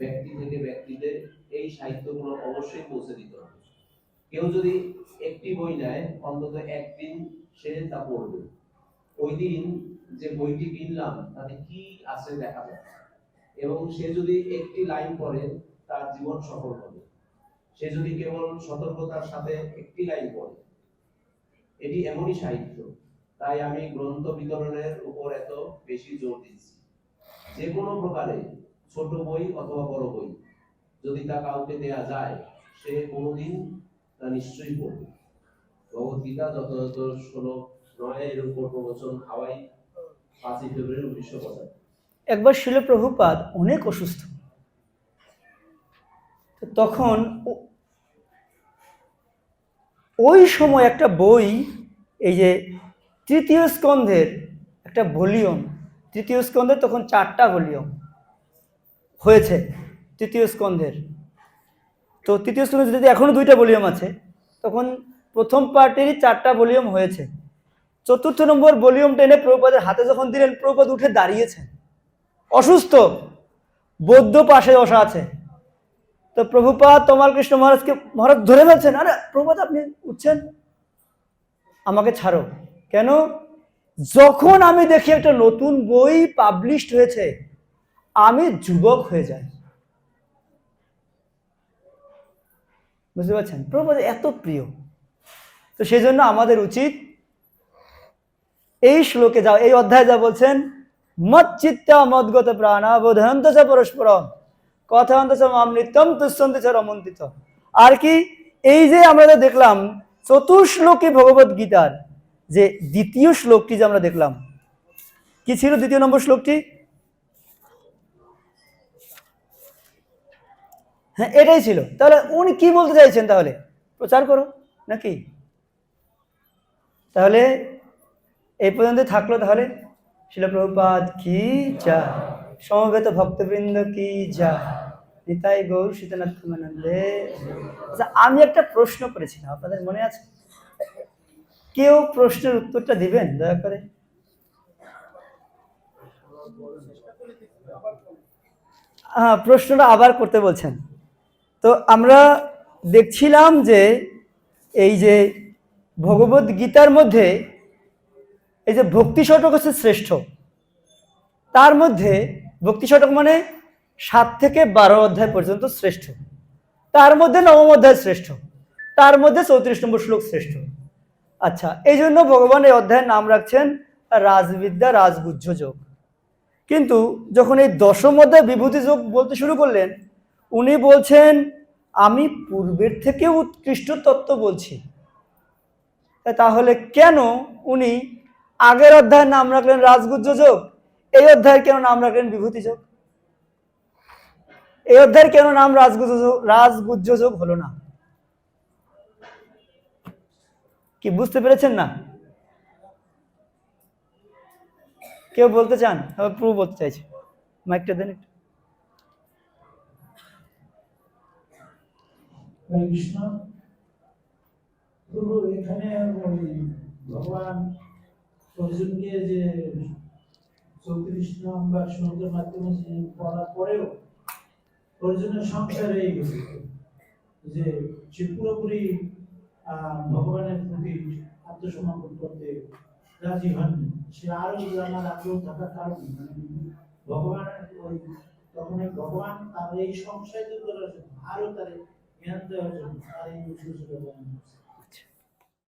ব্যক্তি থেকে ব্যক্তিতে এই সাহিত্যগুলো অবশ্যই পৌঁছে দিতে হবে। কেউ যদি একটি বই নেয়, অন্তত একদিন সে তা পড়বে। ওই দিন যে বইটি কিনলাম তাতে কি আছে দেখা যায়, এবং সে যদি একটি লাইন পড়ে তার জীবন সফল হবে। সে যদি কেবল সতর্কতার সাথে একটি লাইন পড়ে। এটি এমনই সাহিত্য, তাই আমি গ্রন্থ বিতরণের উপর এত বেশি জোর দিচ্ছি। যে কোনো প্রকারে, ছোট বই অথবা বড় বই, যদি তা কাউকে দেয়া যায়, সে কোনোদিন তা নিশ্চয়ই পড়বে। ভগবদ্গীতা যথাযথ 16 এর উপর প্রবচন, হাওয়াই, 5 ফেব্রুয়ারি 1975। একবার শিল প্রভুপাদ অনেক অসুস্থ, তখন ওই সময় একটা বই, এই যে তৃতীয় স্কন্ধের একটা ভলিউম, তৃতীয় স্কন্ধের তখন 4টা ভলিউম হয়েছে তৃতীয় স্কন্ধের। তো তৃতীয় স্কন্ধের যদি এখনো 2টা ভলিউম আছে, তখন প্রথম পার্টেরই 4টা ভলিউম হয়েছে। 4র্থ নম্বর ভলিউমটা এনে প্রভুপাদের হাতে যখন দিলেন, প্রভুপাদ উঠে দাঁড়িয়েছেন, অসুস্থ, বৌদ্ধ পাশে বসা আছে। তো প্রভুপাদ তমাল কৃষ্ণ মহারাজকে মহারাজ ধরে ফেলছেন, আরে প্রভুপাদ আপনি উঠছেন, আমাকে ছাড়ো। কেন? যখন আমি দেখি একটা নতুন বই পাবলিশড হয়েছে, আমি যুবক হয়ে যাই। বুঝতে পারছেন? প্রভুপাদ এত প্রিয়। তো সেই জন্য আমাদের উচিত এই শ্লোকে যাও, এই অধ্যায়ে যা বলছেন, মত চিত্তা মদগত প্রাণা বোধয়ন্ত চ পরস্পরম কথায়ন্ত চ মাম নিত্যম তুষ্যন্তি চ রমন্তি চ। আর কি, এই যে আমরা দেখলাম চতুর্শ্লোকী ভগবত গীতার যে দ্বিতীয় শ্লোকটি যে আমরা দেখলাম, কি ছিল 2 নম্বর শ্লোকটি? হ্যাঁ, এটাই ছিল। তাহলে উনি কি বলতে চাইছেন? তাহলে প্রচার করো নাকি? তাহলে এই পর্যন্ত থাকলো। তাহলে শিল প্রভুপাদ কি যা, সমবেত ভক্তবৃন্দ কি যা, নিতাই গৌর সীতানাথ প্রেমানন্দে। আচ্ছা, আমি একটা প্রশ্ন করেছিলাম, আপনাদের মনে আছে? কেউ প্রশ্নের উত্তরটা দিবেন দয়া করে? হ্যাঁ, প্রশ্নটা আবার করতে বলছেন। তো আমরা দেখছিলাম যে এই যে ভগবত গীতার মধ্যে এই যে ভক্তি শতক হচ্ছে শ্রেষ্ঠ। তার মধ্যে ভক্তি শতক মানে 7 থেকে 12 অধ্যায় পর্যন্ত শ্রেষ্ঠ, তার মধ্যে 9ম অধ্যায় শ্রেষ্ঠ, তার মধ্যে 34 নম্বর শ্লোক শ্রেষ্ঠ। আচ্ছা, এই জন্য ভগবান এই অধ্যায়ের নাম রাখছেন রাজবিদ্যা রাজগুহ্য যোগ। কিন্তু যখন এই 10ম অধ্যায় বিভূতি যোগ বলতে শুরু করলেন, উনি বলছেন আমি পূর্বের থেকে উৎকৃষ্ট তত্ত্ব বলছি। তাহলে কেন উনি আগের অধ্যায়ের নাম রাখলেন রাজগুহ্য যোগ, এই অধ্যায়ের কেন নাম রাখলেন বিভূতি যোগ? এই অধ্যায়ের কেন নাম রাজগুহ্য যোগ হলো না? কি বুঝতে পেরেছেন না? কেউ বলতে চান? প্রভু বলতে চাইছে, মাইকটা দেন একটু। কৃষ্ণ প্রভু, এখানে ভগবান অর্জুনকে যে 34 নম্বর শ্লোকের মাধ্যমে যে পড়ার পরেও ওর জন্য সংসার হয়ে গেছে যে সে পুরোপুরি ভগবানের প্রতি আত্মসমর্পণ করতে রাজি হননি। সে আরো জানার আগ্রহ থাকার কারণে ভগবানের ওই তখন ভগবান তার এই সংশয় দূর করার জন্য আরো তার জ্ঞান দেওয়ার জন্য তার এই সুযোগ